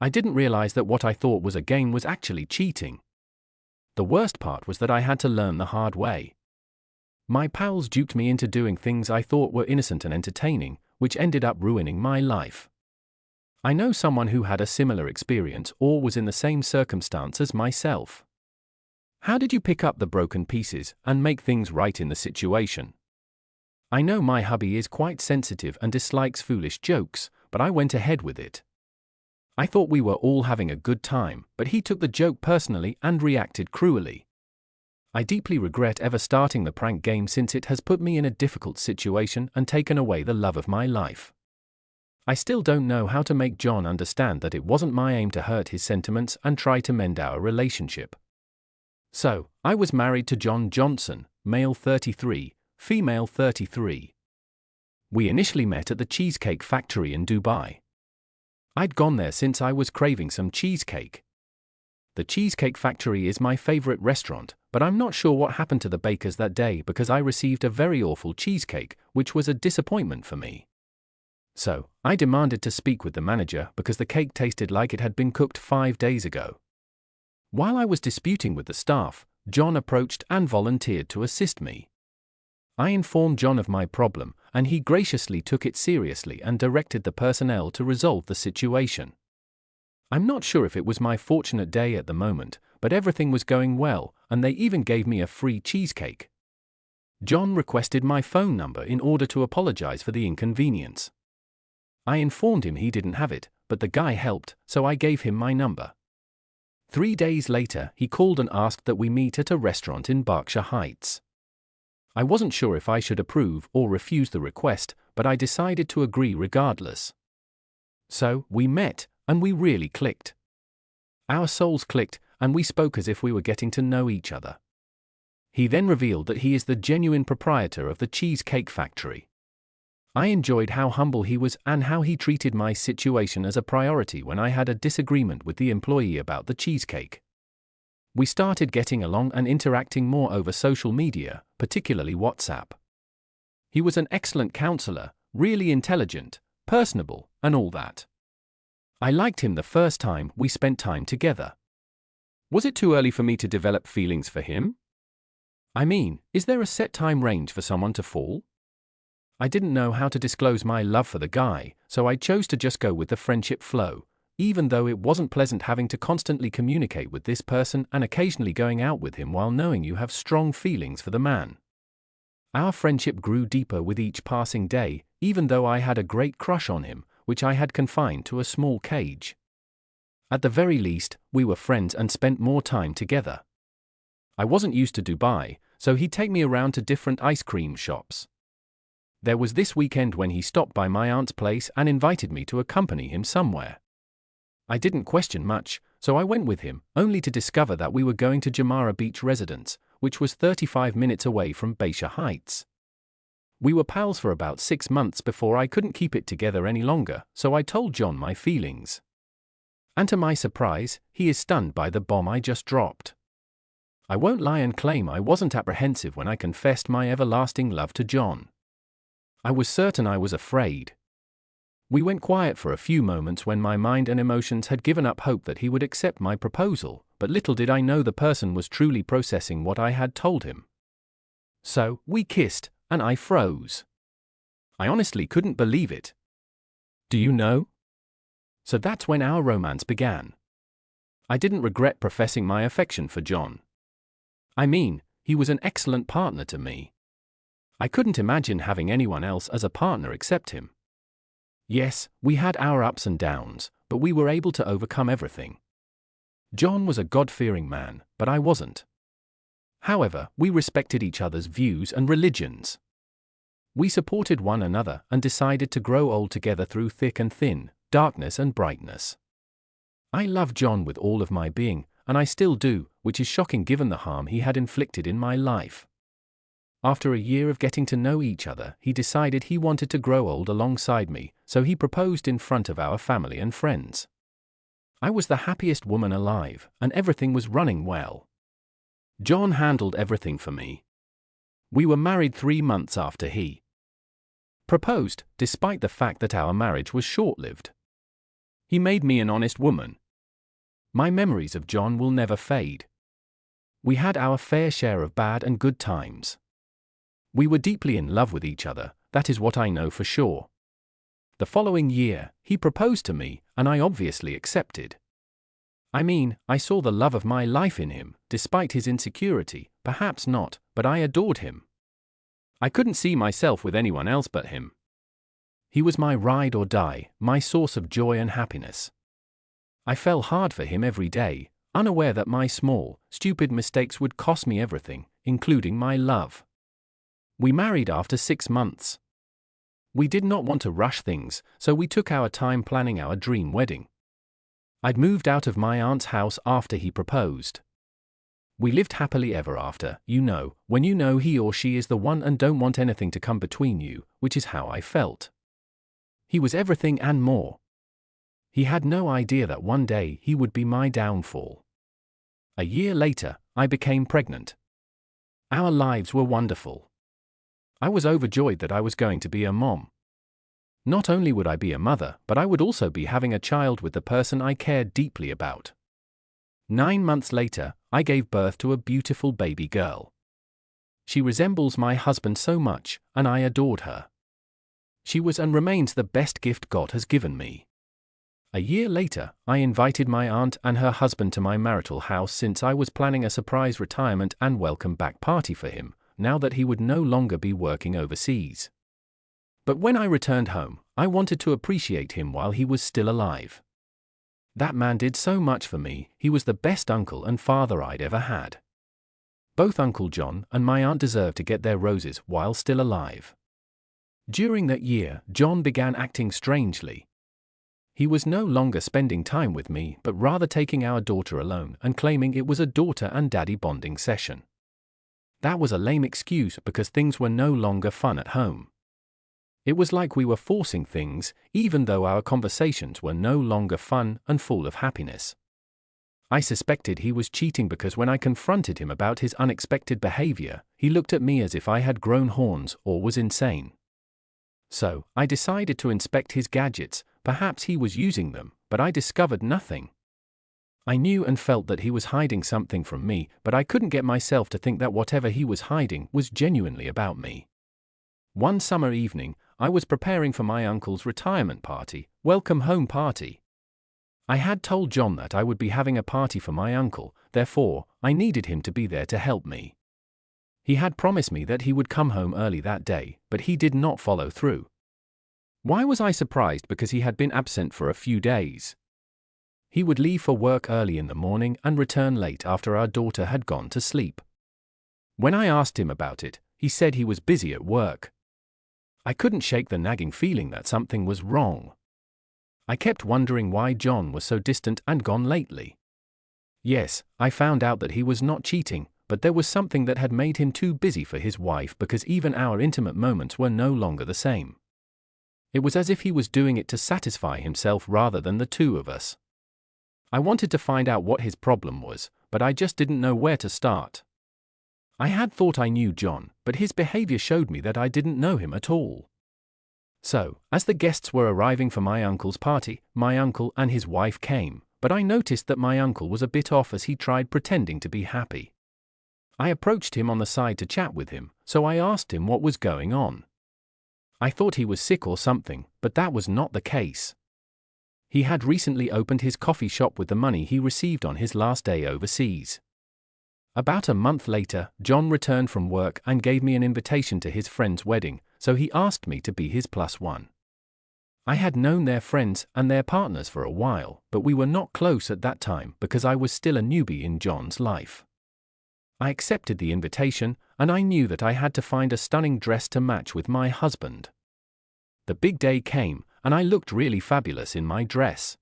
I didn't realize that what I thought was a game was actually cheating. The worst part was that I had to learn the hard way. My pals duped me into doing things I thought were innocent and entertaining, which ended up ruining my life. I know someone who had a similar experience or was in the same circumstance as myself. How did you pick up the broken pieces and make things right in the situation? I know my hubby is quite sensitive and dislikes foolish jokes, but I went ahead with it. I thought we were all having a good time, but he took the joke personally and reacted cruelly. I deeply regret ever starting the prank game since it has put me in a difficult situation and taken away the love of my life. I still don't know how to make John understand that it wasn't my aim to hurt his sentiments and try to mend our relationship. So, I was married to John Johnson, male 33, female 33. We initially met at the Cheesecake Factory in Dubai. I'd gone there since I was craving some cheesecake. The Cheesecake Factory is my favorite restaurant, but I'm not sure what happened to the bakers that day because I received a very awful cheesecake, which was a disappointment for me. So, I demanded to speak with the manager because the cake tasted like it had been cooked 5 days ago. While I was disputing with the staff, John approached and volunteered to assist me. I informed John of my problem, and he graciously took it seriously and directed the personnel to resolve the situation. I'm not sure if it was my fortunate day at the moment, but everything was going well, and they even gave me a free cheesecake. John requested my phone number in order to apologize for the inconvenience. I informed him he didn't have it, but the guy helped, so I gave him my number. 3 days later, he called and asked that we meet at a restaurant in Berkshire Heights. I wasn't sure if I should approve or refuse the request, but I decided to agree regardless. So, we met, and we really clicked. Our souls clicked, and we spoke as if we were getting to know each other. He then revealed that he is the genuine proprietor of the Cheesecake Factory. I enjoyed how humble he was and how he treated my situation as a priority when I had a disagreement with the employee about the cheesecake. We started getting along and interacting more over social media, particularly WhatsApp. He was an excellent counselor, really intelligent, personable, and all that. I liked him the first time we spent time together. Was it too early for me to develop feelings for him? I mean, is there a set time range for someone to fall? I didn't know how to disclose my love for the guy, so I chose to just go with the friendship flow, even though it wasn't pleasant having to constantly communicate with this person and occasionally going out with him while knowing you have strong feelings for the man. Our friendship grew deeper with each passing day, even though I had a great crush on him, which I had confined to a small cage. At the very least, we were friends and spent more time together. I wasn't used to Dubai, so he'd take me around to different ice cream shops. There was this weekend when he stopped by my aunt's place and invited me to accompany him somewhere. I didn't question much, so I went with him, only to discover that we were going to Jumeirah Beach Residence, which was 35 minutes away from Berkshire Heights. We were pals for about 6 months before I couldn't keep it together any longer, so I told John my feelings. And to my surprise, he is stunned by the bomb I just dropped. I won't lie and claim I wasn't apprehensive when I confessed my everlasting love to John. I was certain I was afraid. We went quiet for a few moments when my mind and emotions had given up hope that he would accept my proposal, but little did I know the person was truly processing what I had told him. So, we kissed, and I froze. I honestly couldn't believe it. Do you know? So that's when our romance began. I didn't regret professing my affection for John. I mean, he was an excellent partner to me. I couldn't imagine having anyone else as a partner except him. Yes, we had our ups and downs, but we were able to overcome everything. John was a God-fearing man, but I wasn't. However, we respected each other's views and religions. We supported one another and decided to grow old together through thick and thin, darkness and brightness. I love John with all of my being, and I still do, which is shocking given the harm he had inflicted in my life. After a year of getting to know each other, he decided he wanted to grow old alongside me, so he proposed in front of our family and friends. I was the happiest woman alive, and everything was running well. John handled everything for me. We were married 3 months after he proposed, despite the fact that our marriage was short-lived. He made me an honest woman. My memories of John will never fade. We had our fair share of bad and good times. We were deeply in love with each other, that is what I know for sure. The following year, he proposed to me, and I obviously accepted. I mean, I saw the love of my life in him, despite his insecurity, perhaps not, but I adored him. I couldn't see myself with anyone else but him. He was my ride or die, my source of joy and happiness. I fell hard for him every day, unaware that my small, stupid mistakes would cost me everything, including my love. We married after 6 months. We did not want to rush things, so we took our time planning our dream wedding. I'd moved out of my aunt's house after he proposed. We lived happily ever after, when you know he or she is the one and don't want anything to come between you, which is how I felt. He was everything and more. He had no idea that one day he would be my downfall. A year later, I became pregnant. Our lives were wonderful. I was overjoyed that I was going to be a mom. Not only would I be a mother, but I would also be having a child with the person I cared deeply about. 9 months later, I gave birth to a beautiful baby girl. She resembles my husband so much, and I adored her. She was and remains the best gift God has given me. A year later, I invited my aunt and her husband to my marital house since I was planning a surprise retirement and welcome back party for him, now that he would no longer be working overseas. But when I returned home, I wanted to appreciate him while he was still alive. That man did so much for me, he was the best uncle and father I'd ever had. Both Uncle John and my aunt deserve to get their roses while still alive. During that year, John began acting strangely. He was no longer spending time with me, but rather taking our daughter alone and claiming it was a daughter and daddy bonding session. That was a lame excuse because things were no longer fun at home. It was like we were forcing things, even though our conversations were no longer fun and full of happiness. I suspected he was cheating because when I confronted him about his unexpected behavior, he looked at me as if I had grown horns or was insane. So, I decided to inspect his gadgets. Perhaps he was using them, but I discovered nothing. I knew and felt that he was hiding something from me, but I couldn't get myself to think that whatever he was hiding was genuinely about me. One summer evening, I was preparing for my uncle's retirement party, welcome home party. I had told John that I would be having a party for my uncle, therefore, I needed him to be there to help me. He had promised me that he would come home early that day, but he did not follow through. Why was I surprised? Because he had been absent for a few days. He would leave for work early in the morning and return late after our daughter had gone to sleep. When I asked him about it, he said he was busy at work. I couldn't shake the nagging feeling that something was wrong. I kept wondering why John was so distant and gone lately. Yes, I found out that he was not cheating, but there was something that had made him too busy for his wife because even our intimate moments were no longer the same. It was as if he was doing it to satisfy himself rather than the two of us. I wanted to find out what his problem was, but I just didn't know where to start. I had thought I knew John, but his behavior showed me that I didn't know him at all. So, as the guests were arriving for my uncle's party, my uncle and his wife came, but I noticed that my uncle was a bit off as he tried pretending to be happy. I approached him on the side to chat with him, so I asked him what was going on. I thought he was sick or something, but that was not the case. He had recently opened his coffee shop with the money he received on his last day overseas. About a month later, John returned from work and gave me an invitation to his friend's wedding, so he asked me to be his +1. I had known their friends and their partners for a while, but we were not close at that time because I was still a newbie in John's life. I accepted the invitation, and I knew that I had to find a stunning dress to match with my husband. The big day came, and I looked really fabulous in my dress.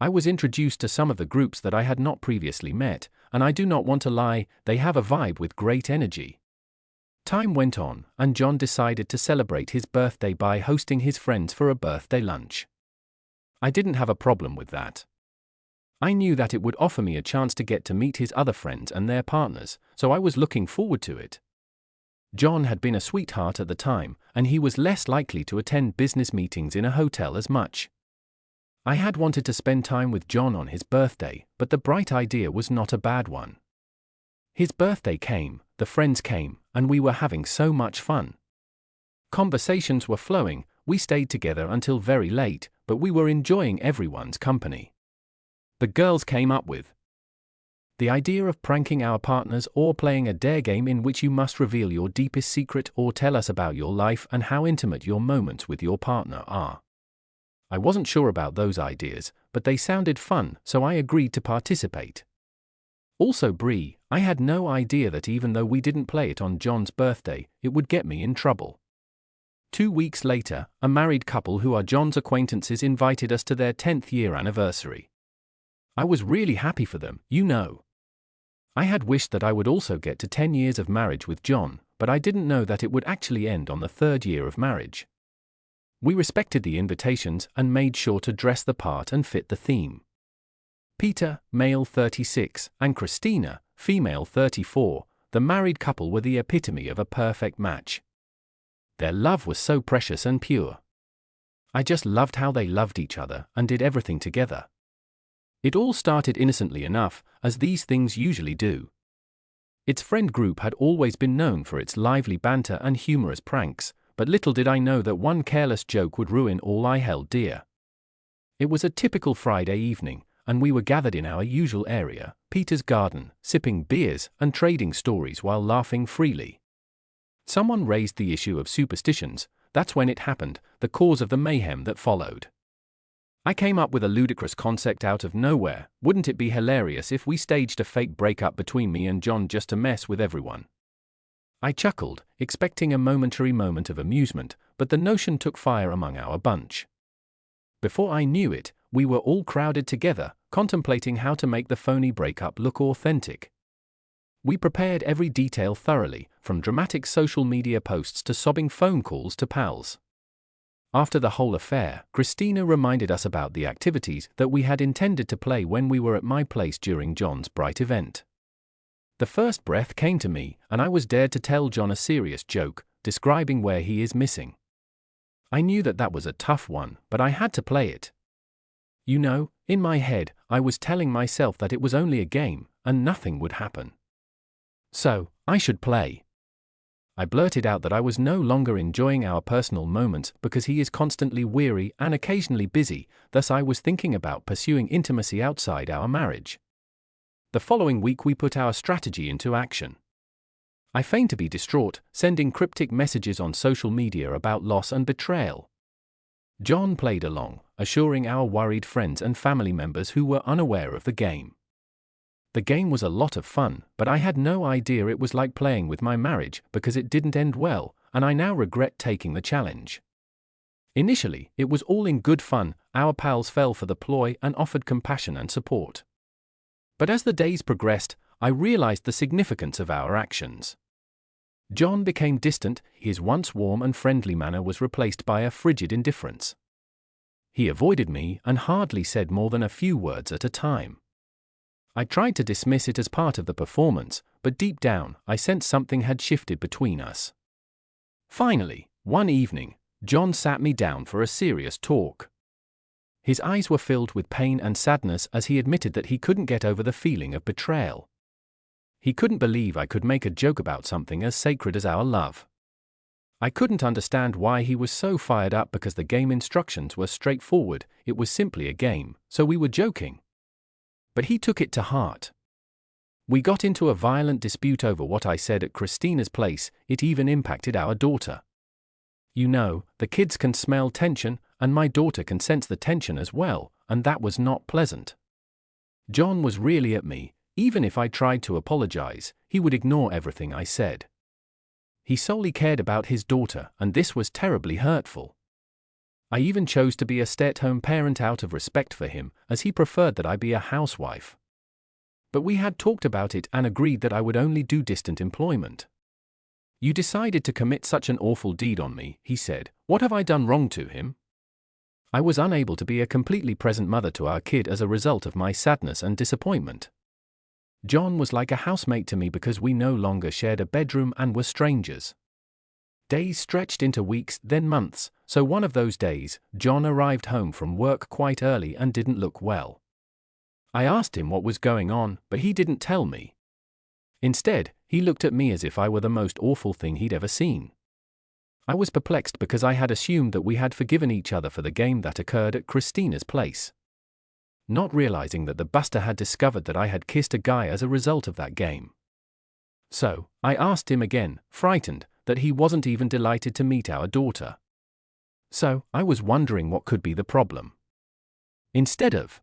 I was introduced to some of the groups that I had not previously met, and I do not want to lie, they have a vibe with great energy. Time went on, and John decided to celebrate his birthday by hosting his friends for a birthday lunch. I didn't have a problem with that. I knew that it would offer me a chance to get to meet his other friends and their partners, so I was looking forward to it. John had been a sweetheart at the time, and he was less likely to attend business meetings in a hotel as much. I had wanted to spend time with John on his birthday, but the bright idea was not a bad one. His birthday came, the friends came, and we were having so much fun. Conversations were flowing, we stayed together until very late, but we were enjoying everyone's company. The girls came up with the idea of pranking our partners or playing a dare game in which you must reveal your deepest secret or tell us about your life and how intimate your moments with your partner are. I wasn't sure about those ideas, but they sounded fun, so I agreed to participate. Also Brie, I had no idea that even though we didn't play it on John's birthday, it would get me in trouble. 2 weeks later, a married couple who are John's acquaintances invited us to their 10th year anniversary. I was really happy for them, you know. I had wished that I would also get to 10 years of marriage with John, but I didn't know that it would actually end on the 3rd year of marriage. We respected the invitations and made sure to dress the part and fit the theme. Peter, male 36, and Christina, female 34, the married couple were the epitome of a perfect match. Their love was so precious and pure. I just loved how they loved each other and did everything together. It all started innocently enough, as these things usually do. Its friend group had always been known for its lively banter and humorous pranks, but little did I know that one careless joke would ruin all I held dear. It was a typical Friday evening, and we were gathered in our usual area, Peter's garden, sipping beers and trading stories while laughing freely. Someone raised the issue of superstitions. That's when it happened, the cause of the mayhem that followed. I came up with a ludicrous concept out of nowhere. Wouldn't it be hilarious if we staged a fake breakup between me and John just to mess with everyone? I chuckled, expecting a momentary moment of amusement, but the notion took fire among our bunch. Before I knew it, we were all crowded together, contemplating how to make the phony breakup look authentic. We prepared every detail thoroughly, from dramatic social media posts to sobbing phone calls to pals. After the whole affair, Christina reminded us about the activities that we had intended to play when we were at my place during John's bright event. The first breath came to me, and I was dared to tell John a serious joke, describing where he is missing. I knew that that was a tough one, but I had to play it. You know, in my head, I was telling myself that it was only a game, and nothing would happen. So, I should play. I blurted out that I was no longer enjoying our personal moments because he is constantly weary and occasionally busy, thus I was thinking about pursuing intimacy outside our marriage. The following week we put our strategy into action. I feigned to be distraught, sending cryptic messages on social media about loss and betrayal. John played along, assuring our worried friends and family members who were unaware of the game. The game was a lot of fun, but I had no idea it was like playing with my marriage because it didn't end well, and I now regret taking the challenge. Initially, it was all in good fun. Our pals fell for the ploy and offered compassion and support. But as the days progressed, I realized the significance of our actions. John became distant, his once warm and friendly manner was replaced by a frigid indifference. He avoided me and hardly said more than a few words at a time. I tried to dismiss it as part of the performance, but deep down, I sensed something had shifted between us. Finally, one evening, John sat me down for a serious talk. His eyes were filled with pain and sadness as he admitted that he couldn't get over the feeling of betrayal. He couldn't believe I could make a joke about something as sacred as our love. I couldn't understand why he was so fired up because the game instructions were straightforward, it was simply a game, so we were joking. But he took it to heart. We got into a violent dispute over what I said at Christina's place, it even impacted our daughter. You know, the kids can smell tension, and my daughter can sense the tension as well, and that was not pleasant. John was really at me. Even if I tried to apologize, he would ignore everything I said. He solely cared about his daughter, and this was terribly hurtful. I even chose to be a stay-at-home parent out of respect for him, as he preferred that I be a housewife. But we had talked about it and agreed that I would only do distant employment. You decided to commit such an awful deed on me, he said. What have I done wrong to him? I was unable to be a completely present mother to our kid as a result of my sadness and disappointment. John was like a housemate to me because we no longer shared a bedroom and were strangers. Days stretched into weeks, then months, so one of those days, John arrived home from work quite early and didn't look well. I asked him what was going on, but he didn't tell me. Instead, he looked at me as if I were the most awful thing he'd ever seen. I was perplexed because I had assumed that we had forgiven each other for the game that occurred at Christina's place. Not realizing that the buster had discovered that I had kissed a guy as a result of that game. So, I asked him again, frightened, that he wasn't even delighted to meet our daughter. So, I was wondering what could be the problem. Instead of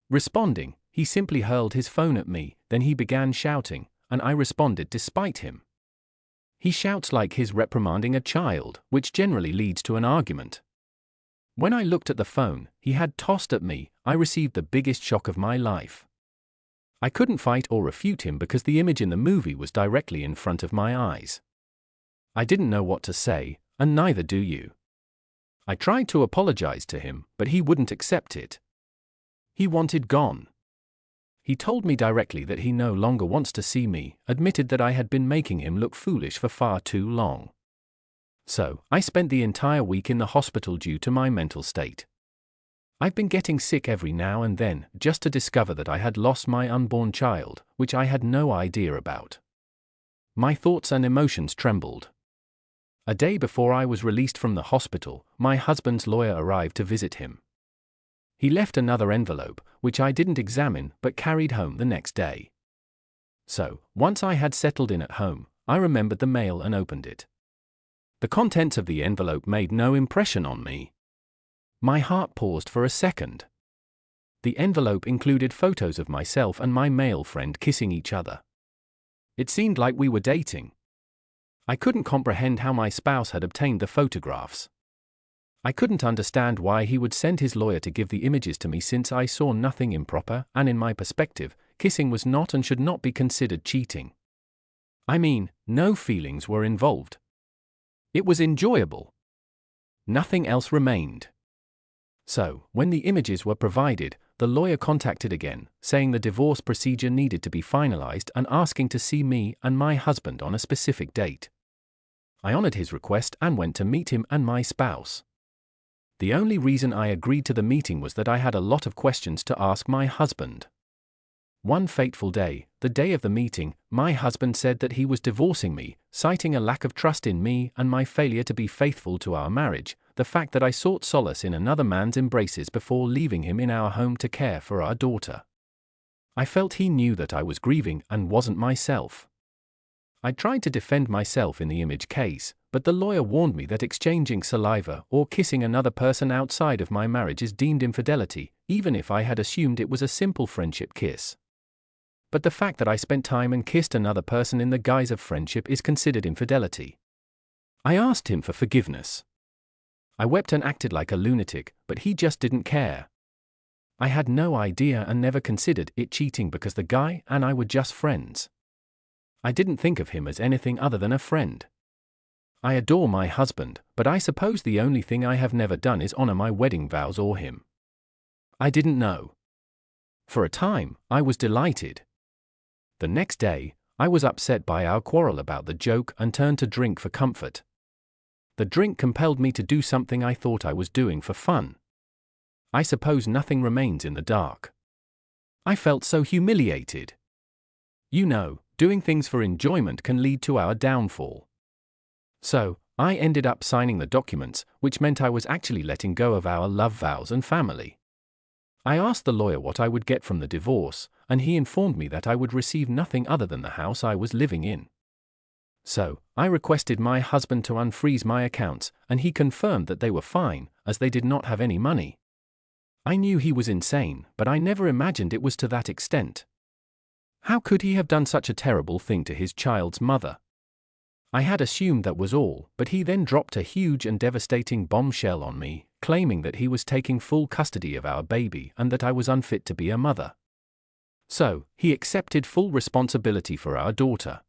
responding, he simply hurled his phone at me, then he began shouting, and I responded despite him. He shouts like he's reprimanding a child, which generally leads to an argument. When I looked at the phone he had tossed at me, I received the biggest shock of my life. I couldn't fight or refute him because the image in the movie was directly in front of my eyes. I didn't know what to say, and neither do you. I tried to apologize to him, but he wouldn't accept it. He wanted gone. He told me directly that he no longer wants to see me, admitted that I had been making him look foolish for far too long. So, I spent the entire week in the hospital due to my mental state. I've been getting sick every now and then, just to discover that I had lost my unborn child, which I had no idea about. My thoughts and emotions trembled. A day before I was released from the hospital, my husband's lawyer arrived to visit him. He left another envelope, which I didn't examine but carried home the next day. So, once I had settled in at home, I remembered the mail and opened it. The contents of the envelope made no impression on me. My heart paused for a second. The envelope included photos of myself and my male friend kissing each other. It seemed like we were dating. I couldn't comprehend how my spouse had obtained the photographs. I couldn't understand why he would send his lawyer to give the images to me since I saw nothing improper, and in my perspective, kissing was not and should not be considered cheating. I mean, no feelings were involved. It was enjoyable. Nothing else remained. So, when the images were provided, the lawyer contacted again, saying the divorce procedure needed to be finalized and asking to see me and my husband on a specific date. I honored his request and went to meet him and my spouse. The only reason I agreed to the meeting was that I had a lot of questions to ask my husband. One fateful day, the day of the meeting, my husband said that he was divorcing me, citing a lack of trust in me and my failure to be faithful to our marriage, the fact that I sought solace in another man's embraces before leaving him in our home to care for our daughter. I felt he knew that I was grieving and wasn't myself. I tried to defend myself in the image case, but the lawyer warned me that exchanging saliva or kissing another person outside of my marriage is deemed infidelity, even if I had assumed it was a simple friendship kiss. But the fact that I spent time and kissed another person in the guise of friendship is considered infidelity. I asked him for forgiveness. I wept and acted like a lunatic, but he just didn't care. I had no idea and never considered it cheating because the guy and I were just friends. I didn't think of him as anything other than a friend. I adore my husband, but I suppose the only thing I have never done is honor my wedding vows or him. I didn't know. For a time, I was delighted. The next day, I was upset by our quarrel about the joke and turned to drink for comfort. The drink compelled me to do something I thought I was doing for fun. I suppose nothing remains in the dark. I felt so humiliated. You know, doing things for enjoyment can lead to our downfall. So, I ended up signing the documents, which meant I was actually letting go of our love vows and family. I asked the lawyer what I would get from the divorce, and he informed me that I would receive nothing other than the house I was living in. So, I requested my husband to unfreeze my accounts, and he confirmed that they were fine, as they did not have any money. I knew he was insane, but I never imagined it was to that extent. How could he have done such a terrible thing to his child's mother? I had assumed that was all, but he then dropped a huge and devastating bombshell on me, claiming that he was taking full custody of our baby and that I was unfit to be a mother. So, he accepted full responsibility for our daughter.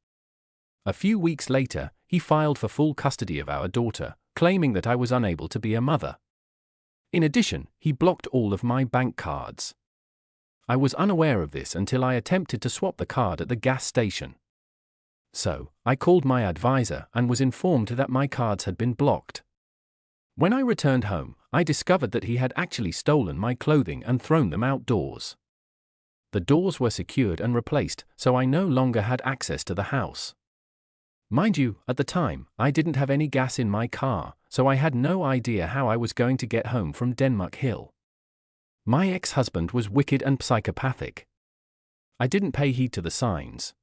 A few weeks later, he filed for full custody of our daughter, claiming that I was unable to be a mother. In addition, he blocked all of my bank cards. I was unaware of this until I attempted to swap the card at the gas station. So, I called my advisor and was informed that my cards had been blocked. When I returned home, I discovered that he had actually stolen my clothing and thrown them outdoors. The doors were secured and replaced, so I no longer had access to the house. Mind you, at the time, I didn't have any gas in my car, so I had no idea how I was going to get home from Denmark Hill. My ex-husband was wicked and psychopathic. I didn't pay heed to the signs.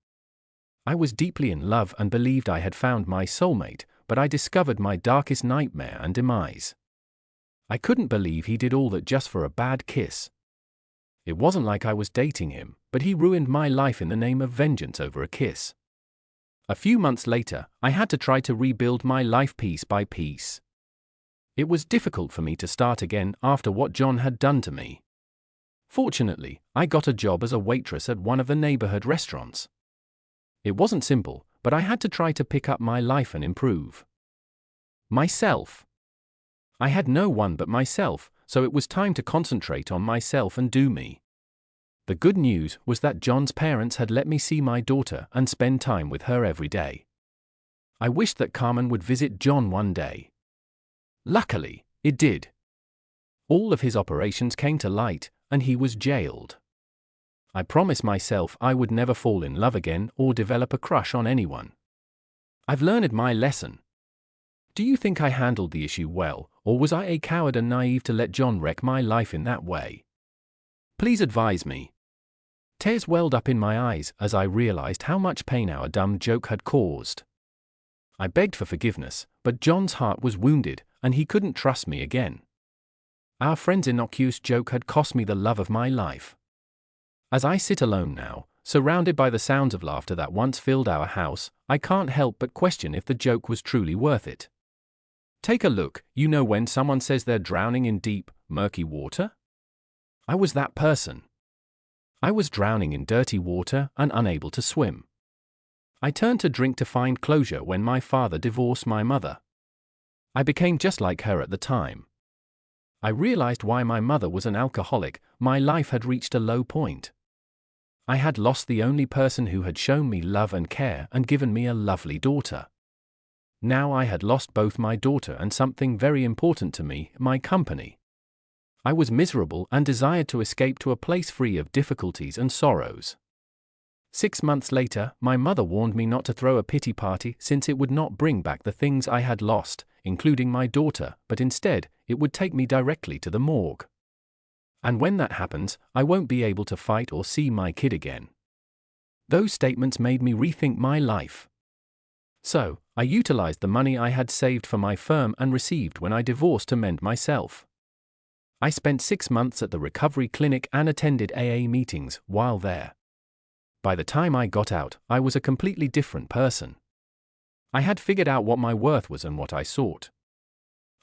I was deeply in love and believed I had found my soulmate, but I discovered my darkest nightmare and demise. I couldn't believe he did all that just for a bad kiss. It wasn't like I was dating him, but he ruined my life in the name of vengeance over a kiss. A few months later, I had to try to rebuild my life piece by piece. It was difficult for me to start again after what John had done to me. Fortunately, I got a job as a waitress at one of the neighborhood restaurants. It wasn't simple, but I had to try to pick up my life and improve. Myself. I had no one but myself, so it was time to concentrate on myself and do me. The good news was that John's parents had let me see my daughter and spend time with her every day. I wished that Carmen would visit John one day. Luckily, it did. All of his operations came to light, and he was jailed. I promised myself I would never fall in love again or develop a crush on anyone. I've learned my lesson. Do you think I handled the issue well, or was I a coward and naive to let John wreck my life in that way? Please advise me. Tears welled up in my eyes as I realized how much pain our dumb joke had caused. I begged for forgiveness, but John's heart was wounded, and he couldn't trust me again. Our friend's innocuous joke had cost me the love of my life. As I sit alone now, surrounded by the sounds of laughter that once filled our house, I can't help but question if the joke was truly worth it. Take a look, you know when someone says they're drowning in deep, murky water? I was that person. I was drowning in dirty water and unable to swim. I turned to drink to find closure when my father divorced my mother. I became just like her at the time. I realized why my mother was an alcoholic. My life had reached a low point. I had lost the only person who had shown me love and care and given me a lovely daughter. Now I had lost both my daughter and something very important to me, my company. I was miserable and desired to escape to a place free of difficulties and sorrows. 6 months later, my mother warned me not to throw a pity party since it would not bring back the things I had lost, including my daughter, but instead, it would take me directly to the morgue. And when that happens, I won't be able to fight or see my kid again. Those statements made me rethink my life. So, I utilized the money I had saved for my firm and received when I divorced to mend myself. I spent 6 months at the recovery clinic and attended AA meetings while there. By the time I got out, I was a completely different person. I had figured out what my worth was and what I sought.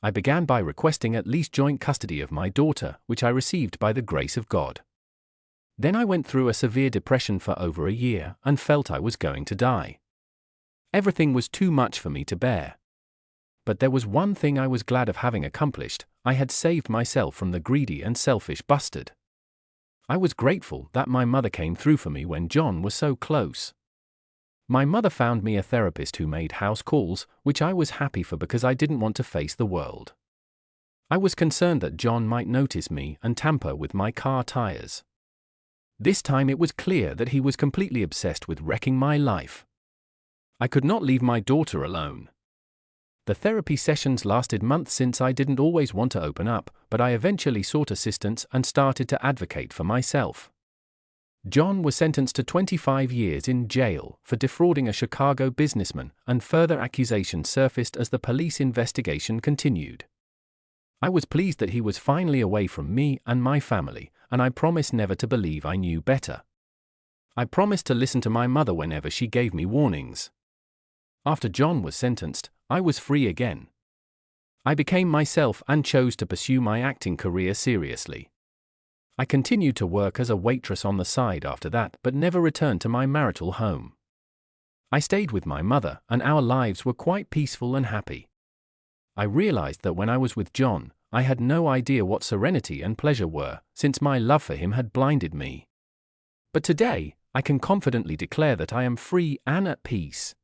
I began by requesting at least joint custody of my daughter, which I received by the grace of God. Then I went through a severe depression for over a year and felt I was going to die. Everything was too much for me to bear. But there was one thing I was glad of having accomplished: I had saved myself from the greedy and selfish bastard. I was grateful that my mother came through for me when John was so close. My mother found me a therapist who made house calls, which I was happy for because I didn't want to face the world. I was concerned that John might notice me and tamper with my car tires. This time it was clear that he was completely obsessed with wrecking my life. I could not leave my daughter alone. The therapy sessions lasted months since I didn't always want to open up, but I eventually sought assistance and started to advocate for myself. John was sentenced to 25 years in jail for defrauding a Chicago businessman, and further accusations surfaced as the police investigation continued. I was pleased that he was finally away from me and my family, and I promised never to believe I knew better. I promised to listen to my mother whenever she gave me warnings. After John was sentenced, I was free again. I became myself and chose to pursue my acting career seriously. I continued to work as a waitress on the side after that, but never returned to my marital home. I stayed with my mother, and our lives were quite peaceful and happy. I realized that when I was with John, I had no idea what serenity and pleasure were, since my love for him had blinded me. But today, I can confidently declare that I am free and at peace.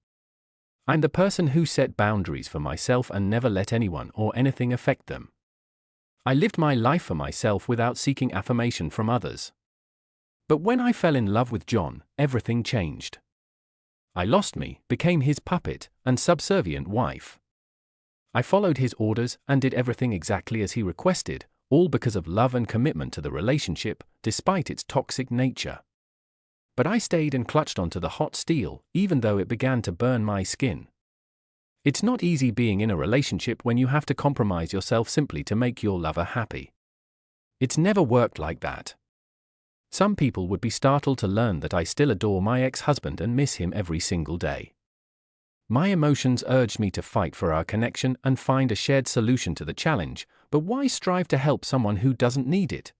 I'm the person who set boundaries for myself and never let anyone or anything affect them. I lived my life for myself without seeking affirmation from others. But when I fell in love with John, everything changed. I lost me, became his puppet and subservient wife. I followed his orders and did everything exactly as he requested, all because of love and commitment to the relationship, despite its toxic nature. But I stayed and clutched onto the hot steel, even though it began to burn my skin. It's not easy being in a relationship when you have to compromise yourself simply to make your lover happy. It's never worked like that. Some people would be startled to learn that I still adore my ex-husband and miss him every single day. My emotions urged me to fight for our connection and find a shared solution to the challenge, but why strive to help someone who doesn't need it?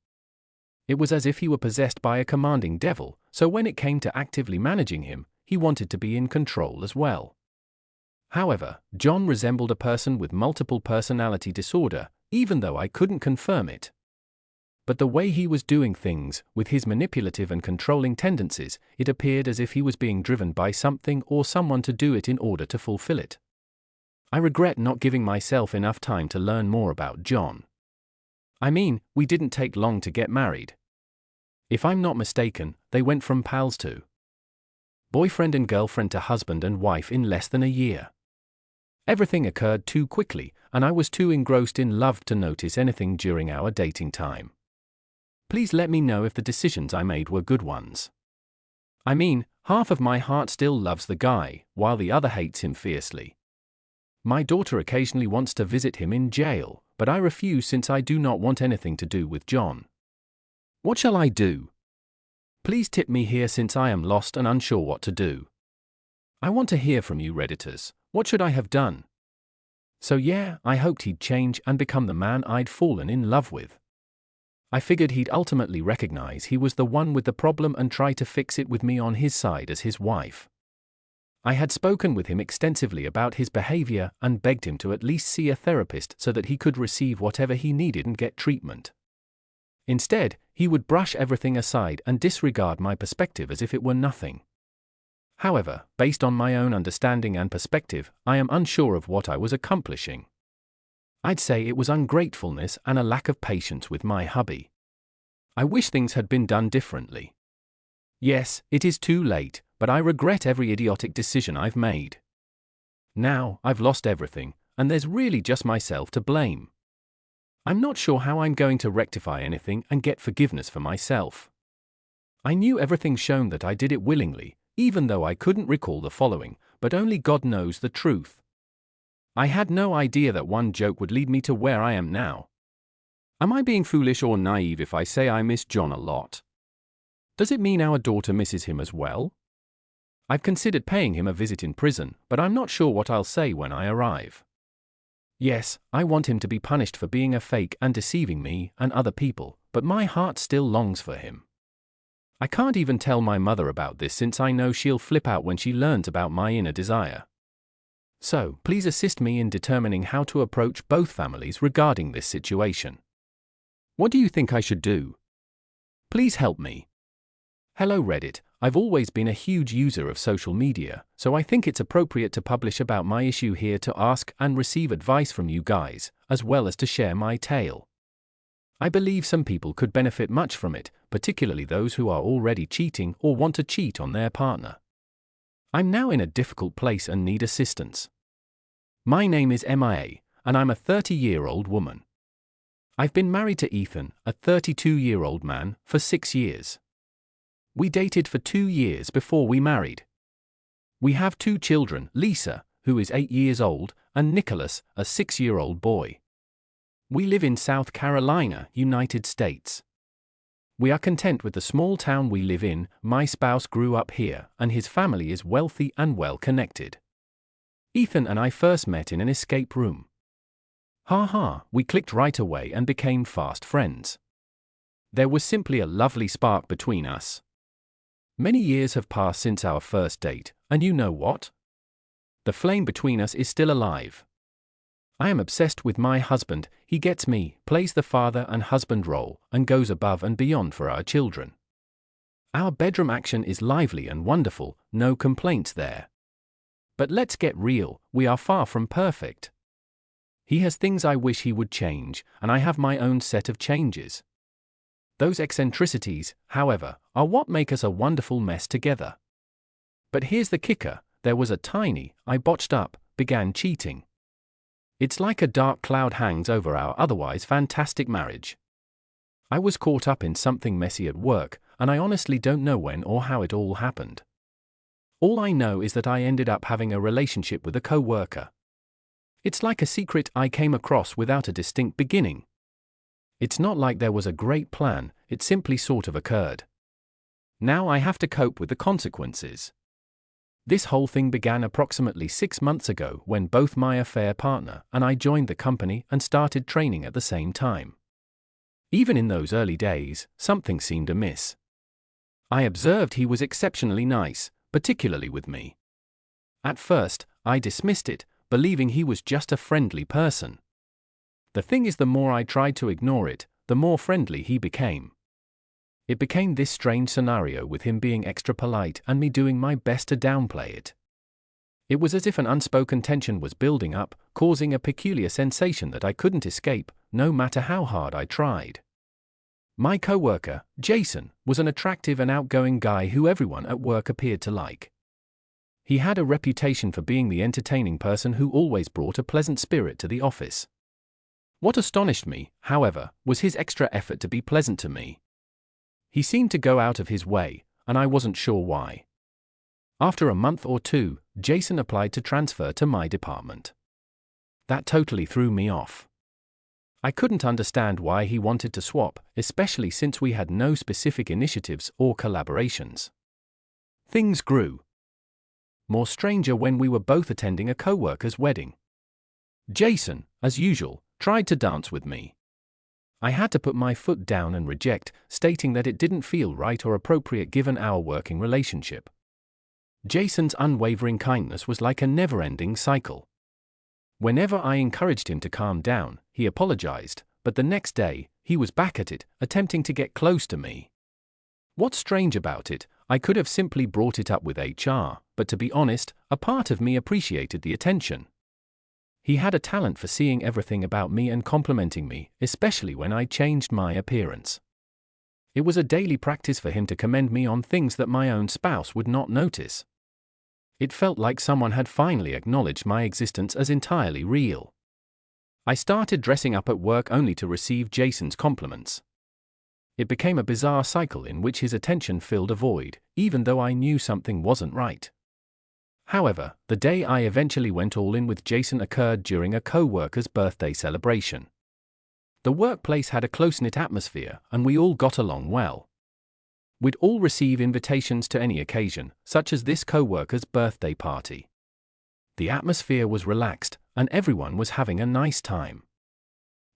It was as if he were possessed by a commanding devil, so when it came to actively managing him, he wanted to be in control as well. However, John resembled a person with multiple personality disorder, even though I couldn't confirm it. But the way he was doing things, with his manipulative and controlling tendencies, it appeared as if he was being driven by something or someone to do it in order to fulfill it. I regret not giving myself enough time to learn more about John. I mean, we didn't take long to get married. If I'm not mistaken, they went from pals to boyfriend and girlfriend to husband and wife in less than a year. Everything occurred too quickly, and I was too engrossed in love to notice anything during our dating time. Please let me know if the decisions I made were good ones. I mean, half of my heart still loves the guy, while the other hates him fiercely. My daughter occasionally wants to visit him in jail, but I refuse since I do not want anything to do with John. What shall I do? Please tip me here since I am lost and unsure what to do. I want to hear from you Redditors. What should I have done? So yeah, I hoped he'd change and become the man I'd fallen in love with. I figured he'd ultimately recognize he was the one with the problem and try to fix it with me on his side as his wife. I had spoken with him extensively about his behavior and begged him to at least see a therapist so that he could receive whatever he needed and get treatment. Instead, he would brush everything aside and disregard my perspective as if it were nothing. However, based on my own understanding and perspective, I am unsure of what I was accomplishing. I'd say it was ungratefulness and a lack of patience with my hubby. I wish things had been done differently. Yes, it is too late, but I regret every idiotic decision I've made. Now, I've lost everything, and there's really just myself to blame. I'm not sure how I'm going to rectify anything and get forgiveness for myself. I knew everything shown that I did it willingly, even though I couldn't recall the following, but only God knows the truth. I had no idea that one joke would lead me to where I am now. Am I being foolish or naive if I say I miss John a lot? Does it mean our daughter misses him as well? I've considered paying him a visit in prison, but I'm not sure what I'll say when I arrive. Yes, I want him to be punished for being a fake and deceiving me and other people, but my heart still longs for him. I can't even tell my mother about this since I know she'll flip out when she learns about my inner desire. So, please assist me in determining how to approach both families regarding this situation. What do you think I should do? Please help me. Hello Reddit, I've always been a huge user of social media, so I think it's appropriate to publish about my issue here to ask and receive advice from you guys, as well as to share my tale. I believe some people could benefit much from it, particularly those who are already cheating or want to cheat on their partner. I'm now in a difficult place and need assistance. My name is MIA, and I'm a 30-year-old woman. I've been married to Ethan, a 32-year-old man, for 6 years. We dated for 2 years before we married. We have 2 children, Lisa, who is 8 years old, and Nicholas, a 6-year-old boy. We live in South Carolina, United States. We are content with the small town we live in. My spouse grew up here, and his family is wealthy and well-connected. Ethan and I first met in an escape room. We clicked right away and became fast friends. There was simply a lovely spark between us. Many years have passed since our first date, and you know what? The flame between us is still alive. I am obsessed with my husband. He gets me, plays the father and husband role, and goes above and beyond for our children. Our bedroom action is lively and wonderful, no complaints there. But let's get real, we are far from perfect. He has things I wish he would change, and I have my own set of changes. Those eccentricities, however, are what make us a wonderful mess together. But here's the kicker, there was a tiny, I botched up, began cheating. It's like a dark cloud hangs over our otherwise fantastic marriage. I was caught up in something messy at work, and I honestly don't know when or how it all happened. All I know is that I ended up having a relationship with a co-worker. It's like a secret I came across without a distinct beginning. It's not like there was a great plan, it simply sort of occurred. Now I have to cope with the consequences. This whole thing began approximately 6 months ago when both my affair partner and I joined the company and started training at the same time. Even in those early days, something seemed amiss. I observed he was exceptionally nice, particularly with me. At first, I dismissed it, believing he was just a friendly person. The thing is, the more I tried to ignore it, the more friendly he became. It became this strange scenario with him being extra polite and me doing my best to downplay it. It was as if an unspoken tension was building up, causing a peculiar sensation that I couldn't escape, no matter how hard I tried. My coworker, Jason, was an attractive and outgoing guy who everyone at work appeared to like. He had a reputation for being the entertaining person who always brought a pleasant spirit to the office. What astonished me, however, was his extra effort to be pleasant to me. He seemed to go out of his way, and I wasn't sure why. After a month or 2, Jason applied to transfer to my department. That totally threw me off. I couldn't understand why he wanted to swap, especially since we had no specific initiatives or collaborations. Things grew more stranger when we were both attending a coworker's wedding. Jason, as usual, tried to dance with me. I had to put my foot down and reject, stating that it didn't feel right or appropriate given our working relationship. Jason's unwavering kindness was like a never-ending cycle. Whenever I encouraged him to calm down, he apologized, but the next day, he was back at it, attempting to get close to me. What's strange about it, I could have simply brought it up with HR, but to be honest, a part of me appreciated the attention. He had a talent for seeing everything about me and complimenting me, especially when I changed my appearance. It was a daily practice for him to commend me on things that my own spouse would not notice. It felt like someone had finally acknowledged my existence as entirely real. I started dressing up at work only to receive Jason's compliments. It became a bizarre cycle in which his attention filled a void, even though I knew something wasn't right. However, the day I eventually went all in with Jason occurred during a co-worker's birthday celebration. The workplace had a close-knit atmosphere, and we all got along well. We'd all receive invitations to any occasion, such as this co-worker's birthday party. The atmosphere was relaxed, and everyone was having a nice time.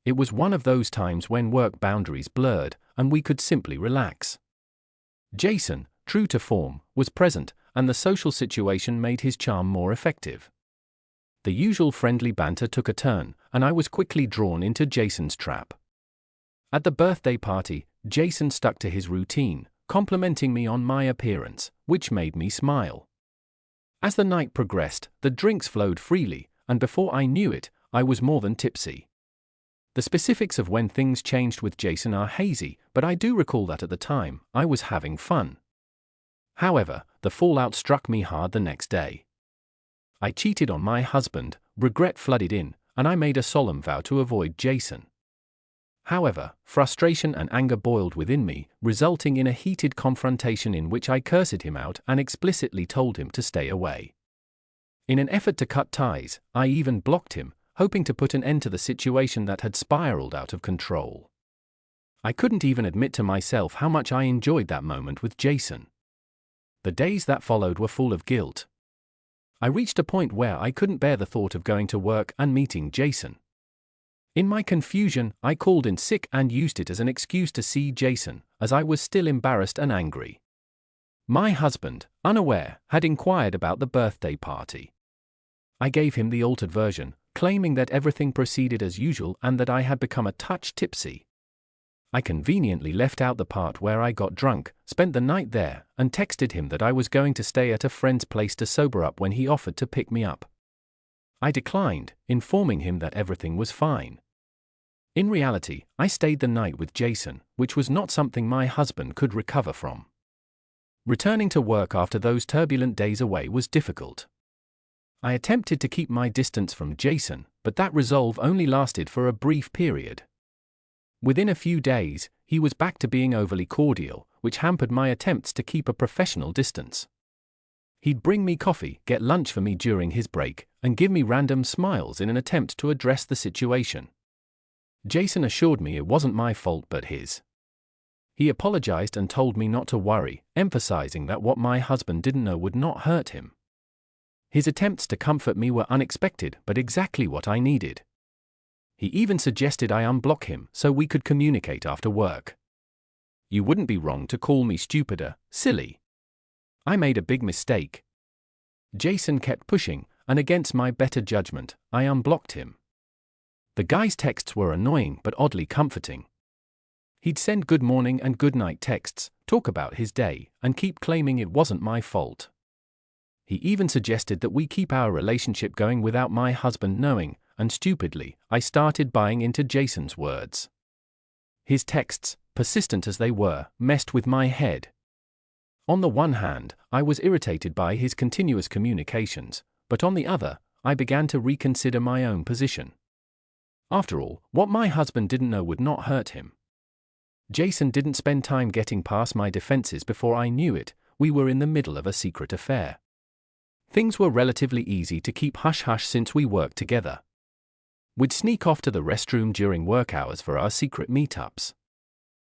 It was one of those times when work boundaries blurred, and we could simply relax. Jason, true to form, was present, and the social situation made his charm more effective. The usual friendly banter took a turn, and I was quickly drawn into Jason's trap. At the birthday party, Jason stuck to his routine, complimenting me on my appearance, which made me smile. As the night progressed, the drinks flowed freely, and before I knew it, I was more than tipsy. The specifics of when things changed with Jason are hazy, but I do recall that at the time, I was having fun. However, the fallout struck me hard the next day. I cheated on my husband, regret flooded in, and I made a solemn vow to avoid Jason. However, frustration and anger boiled within me, resulting in a heated confrontation in which I cursed him out and explicitly told him to stay away. In an effort to cut ties, I even blocked him, hoping to put an end to the situation that had spiraled out of control. I couldn't even admit to myself how much I enjoyed that moment with Jason. The days that followed were full of guilt. I reached a point where I couldn't bear the thought of going to work and meeting Jason. In my confusion, I called in sick and used it as an excuse to see Jason, as I was still embarrassed and angry. My husband, unaware, had inquired about the birthday party. I gave him the altered version, claiming that everything proceeded as usual and that I had become a touch tipsy. I conveniently left out the part where I got drunk, spent the night there, and texted him that I was going to stay at a friend's place to sober up when he offered to pick me up. I declined, informing him that everything was fine. In reality, I stayed the night with Jason, which was not something my husband could recover from. Returning to work after those turbulent days away was difficult. I attempted to keep my distance from Jason, but that resolve only lasted for a brief period. Within a few days, he was back to being overly cordial, which hampered my attempts to keep a professional distance. He'd bring me coffee, get lunch for me during his break, and give me random smiles in an attempt to address the situation. Jason assured me it wasn't my fault but his. He apologized and told me not to worry, emphasizing that what my husband didn't know would not hurt him. His attempts to comfort me were unexpected but exactly what I needed. He even suggested I unblock him so we could communicate after work. You wouldn't be wrong to call me stupider, silly. I made a big mistake. Jason kept pushing, and against my better judgment, I unblocked him. The guy's texts were annoying but oddly comforting. He'd send good morning and good night texts, talk about his day, and keep claiming it wasn't my fault. He even suggested that we keep our relationship going without my husband knowing, and stupidly, I started buying into Jason's words. His texts, persistent as they were, messed with my head. On the one hand, I was irritated by his continuous communications, but on the other, I began to reconsider my own position. After all, what my husband didn't know would not hurt him. Jason didn't spend time getting past my defenses before I knew it, we were in the middle of a secret affair. Things were relatively easy to keep hush-hush since we worked together. We'd sneak off to the restroom during work hours for our secret meetups.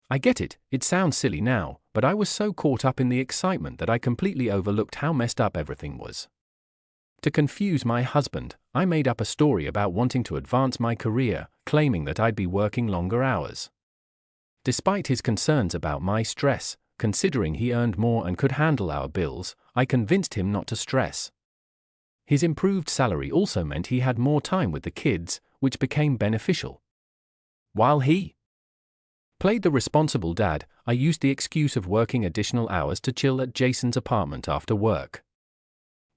I get it, it sounds silly now, but I was so caught up in the excitement that I completely overlooked how messed up everything was. To confuse my husband, I made up a story about wanting to advance my career, claiming that I'd be working longer hours. Despite his concerns about my stress, considering he earned more and could handle our bills, I convinced him not to stress. His improved salary also meant he had more time with the kids, which became beneficial. While he played the responsible dad, I used the excuse of working additional hours to chill at Jason's apartment after work.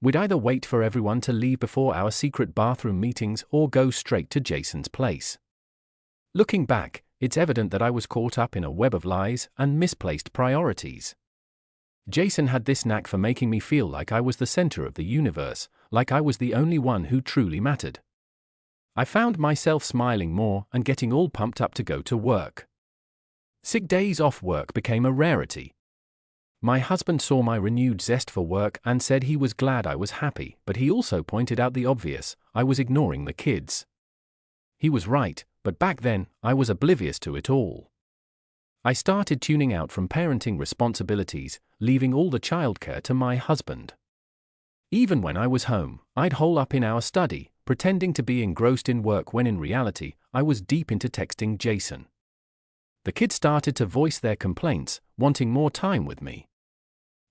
We'd either wait for everyone to leave before our secret bathroom meetings or go straight to Jason's place. Looking back, it's evident that I was caught up in a web of lies and misplaced priorities. Jason had this knack for making me feel like I was the center of the universe, like I was the only one who truly mattered. I found myself smiling more and getting all pumped up to go to work. Sick days off work became a rarity. My husband saw my renewed zest for work and said he was glad I was happy, but he also pointed out the obvious: I was ignoring the kids. He was right, but back then, I was oblivious to it all. I started tuning out from parenting responsibilities, leaving all the childcare to my husband. Even when I was home, I'd hole up in our study, pretending to be engrossed in work when in reality, I was deep into texting Jason. The kids started to voice their complaints, wanting more time with me.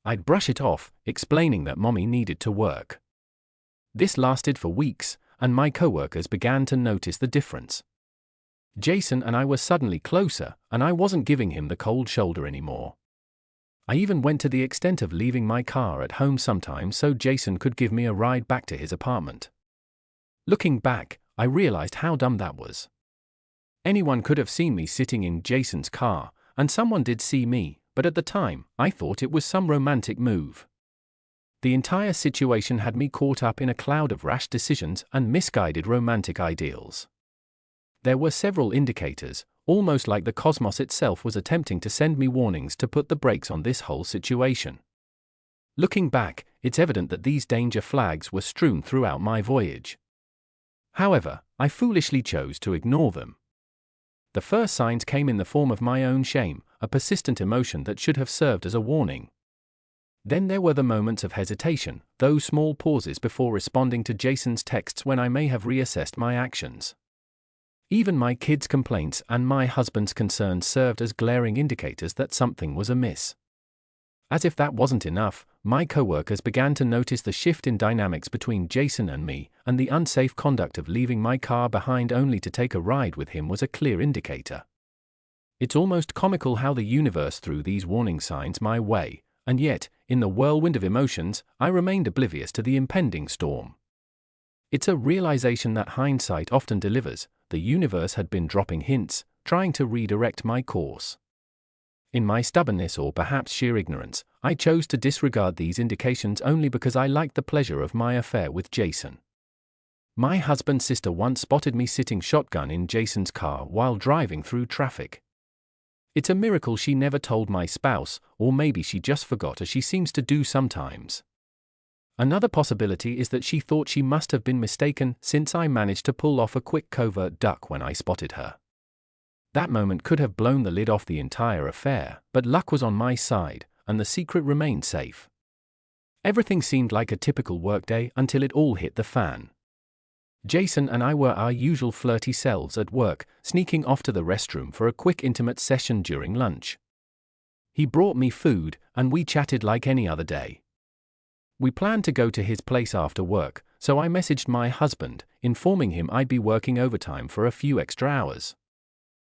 I'd brush it off, explaining that mommy needed to work. This lasted for weeks, and my coworkers began to notice the difference. Jason and I were suddenly closer, and I wasn't giving him the cold shoulder anymore. I even went to the extent of leaving my car at home sometimes so Jason could give me a ride back to his apartment. Looking back, I realized how dumb that was. Anyone could have seen me sitting in Jason's car, and someone did see me, but at the time, I thought it was some romantic move. The entire situation had me caught up in a cloud of rash decisions and misguided romantic ideals. There were several indicators, almost like the cosmos itself was attempting to send me warnings to put the brakes on this whole situation. Looking back, it's evident that these danger flags were strewn throughout my voyage. However, I foolishly chose to ignore them. The first signs came in the form of my own shame, a persistent emotion that should have served as a warning. Then there were the moments of hesitation, those small pauses before responding to Jason's texts when I may have reassessed my actions. Even my kids' complaints and my husband's concerns served as glaring indicators that something was amiss. As if that wasn't enough, my coworkers began to notice the shift in dynamics between Jason and me, and the unsafe conduct of leaving my car behind only to take a ride with him was a clear indicator. It's almost comical how the universe threw these warning signs my way, and yet, in the whirlwind of emotions, I remained oblivious to the impending storm. It's a realization that hindsight often delivers. The universe had been dropping hints, trying to redirect my course. In my stubbornness or perhaps sheer ignorance, I chose to disregard these indications only because I liked the pleasure of my affair with Jason. My husband's sister once spotted me sitting shotgun in Jason's car while driving through traffic. It's a miracle she never told my spouse, or maybe she just forgot as she seems to do sometimes. Another possibility is that she thought she must have been mistaken since I managed to pull off a quick covert duck when I spotted her. That moment could have blown the lid off the entire affair, but luck was on my side, and the secret remained safe. Everything seemed like a typical workday until it all hit the fan. Jason and I were our usual flirty selves at work, sneaking off to the restroom for a quick intimate session during lunch. He brought me food, and we chatted like any other day. We planned to go to his place after work, so I messaged my husband, informing him I'd be working overtime for a few extra hours.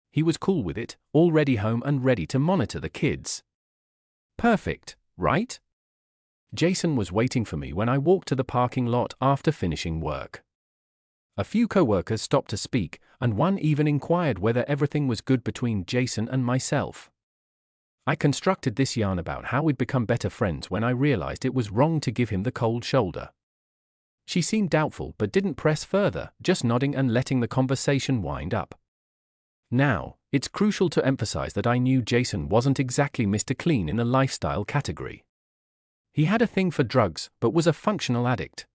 He was cool with it, already home and ready to monitor the kids. Perfect, right? Jason was waiting for me when I walked to the parking lot after finishing work. A few co-workers stopped to speak, and one even inquired whether everything was good between Jason and myself. I constructed this yarn about how we'd become better friends when I realized it was wrong to give him the cold shoulder. She seemed doubtful but didn't press further, just nodding and letting the conversation wind up. Now, it's crucial to emphasize that I knew Jason wasn't exactly Mr. Clean in the lifestyle category. He had a thing for drugs, but was a functional addict.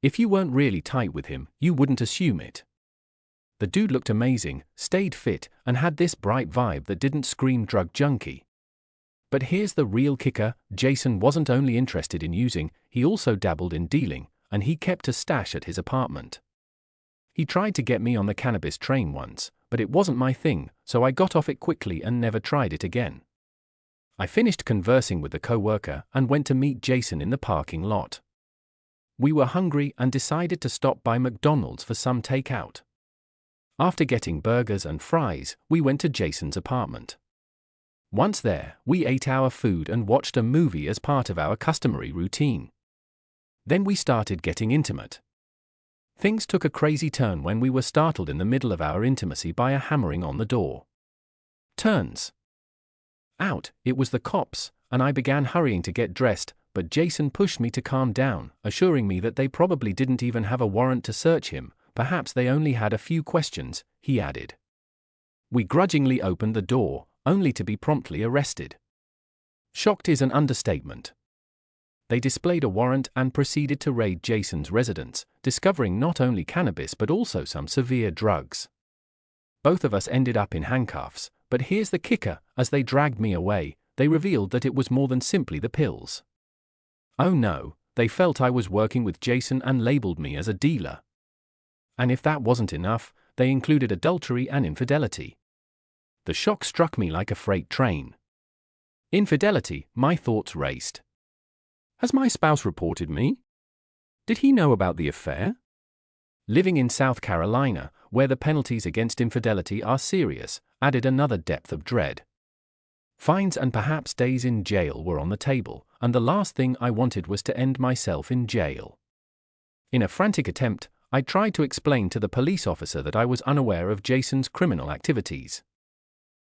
If you weren't really tight with him, you wouldn't assume it. The dude looked amazing, stayed fit, and had this bright vibe that didn't scream drug junkie. But here's the real kicker: Jason wasn't only interested in using, he also dabbled in dealing, and he kept a stash at his apartment. He tried to get me on the cannabis train once, but it wasn't my thing, so I got off it quickly and never tried it again. I finished conversing with the co-worker and went to meet Jason in the parking lot. We were hungry and decided to stop by McDonald's for some takeout. After getting burgers and fries, we went to Jason's apartment. Once there, we ate our food and watched a movie as part of our customary routine. Then we started getting intimate. Things took a crazy turn when we were startled in the middle of our intimacy by a hammering on the door. Turns out, it was the cops, and I began hurrying to get dressed, but Jason pushed me to calm down, assuring me that they probably didn't even have a warrant to search him, perhaps they only had a few questions, he added. We grudgingly opened the door, only to be promptly arrested. Shocked is an understatement. They displayed a warrant and proceeded to raid Jason's residence, discovering not only cannabis but also some severe drugs. Both of us ended up in handcuffs, but here's the kicker: as they dragged me away, they revealed that it was more than simply the pills. Oh no, they felt I was working with Jason and labeled me as a dealer. And if that wasn't enough, they included adultery and infidelity. The shock struck me like a freight train. Infidelity, my thoughts raced. Has my spouse reported me? Did he know about the affair? Living in South Carolina, where the penalties against infidelity are serious, added another depth of dread. Fines and perhaps days in jail were on the table, and the last thing I wanted was to end myself in jail. In a frantic attempt, I tried to explain to the police officer that I was unaware of Jason's criminal activities.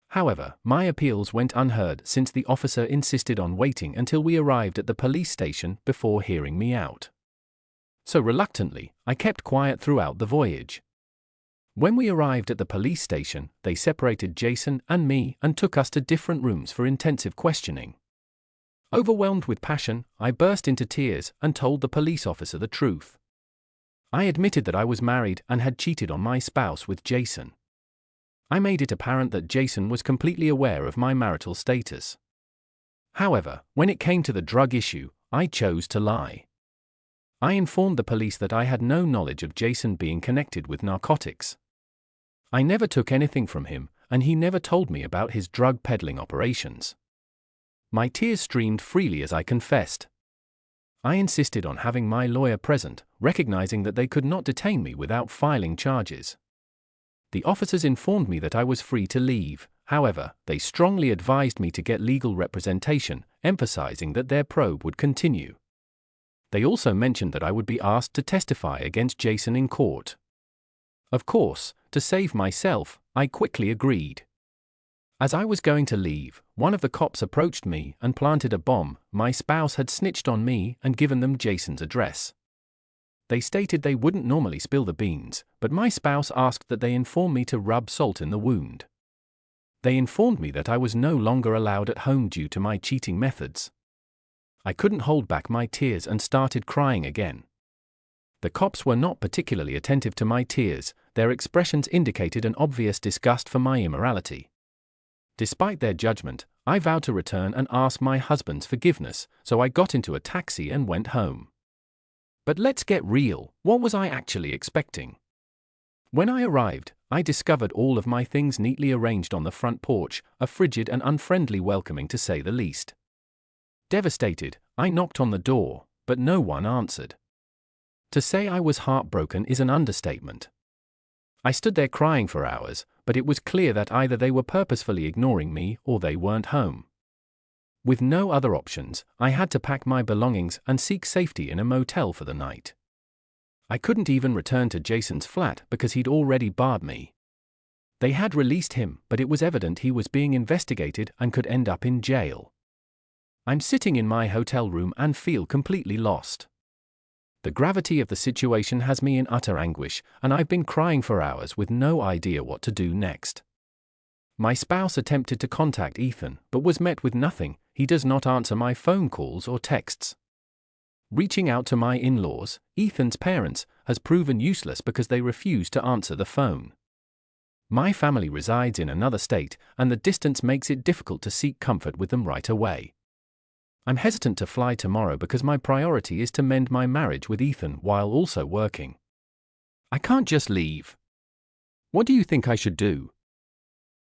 However, my appeals went unheard since the officer insisted on waiting until we arrived at the police station before hearing me out. So reluctantly, I kept quiet throughout the voyage. When we arrived at the police station, they separated Jason and me and took us to different rooms for intensive questioning. Overwhelmed with passion, I burst into tears and told the police officer the truth. I admitted that I was married and had cheated on my spouse with Jason. I made it apparent that Jason was completely aware of my marital status. However, when it came to the drug issue, I chose to lie. I informed the police that I had no knowledge of Jason being connected with narcotics. I never took anything from him, and he never told me about his drug peddling operations. My tears streamed freely as I confessed. I insisted on having my lawyer present, recognizing that they could not detain me without filing charges. The officers informed me that I was free to leave. However, they strongly advised me to get legal representation, emphasizing that their probe would continue. They also mentioned that I would be asked to testify against Jason in court. Of course, to save myself, I quickly agreed. As I was going to leave, one of the cops approached me and planted a bomb. My spouse had snitched on me and given them Jason's address. They stated they wouldn't normally spill the beans, but my spouse asked that they inform me to rub salt in the wound. They informed me that I was no longer allowed at home due to my cheating methods. I couldn't hold back my tears and started crying again. The cops were not particularly attentive to my tears, their expressions indicated an obvious disgust for my immorality. Despite their judgment, I vowed to return and ask my husband's forgiveness, so I got into a taxi and went home. But let's get real, what was I actually expecting? When I arrived, I discovered all of my things neatly arranged on the front porch, a frigid and unfriendly welcoming to say the least. Devastated, I knocked on the door, but no one answered. To say I was heartbroken is an understatement. I stood there crying for hours, but it was clear that either they were purposefully ignoring me or they weren't home. With no other options, I had to pack my belongings and seek safety in a motel for the night. I couldn't even return to Jason's flat because he'd already barred me. They had released him, but it was evident he was being investigated and could end up in jail. I'm sitting in my hotel room and feel completely lost. The gravity of the situation has me in utter anguish, and I've been crying for hours with no idea what to do next. My spouse attempted to contact Ethan, but was met with nothing. He does not answer my phone calls or texts. Reaching out to my in-laws, Ethan's parents, has proven useless because they refuse to answer the phone. My family resides in another state, and the distance makes it difficult to seek comfort with them right away. I'm hesitant to fly tomorrow because my priority is to mend my marriage with Ethan while also working. I can't just leave. What do you think I should do?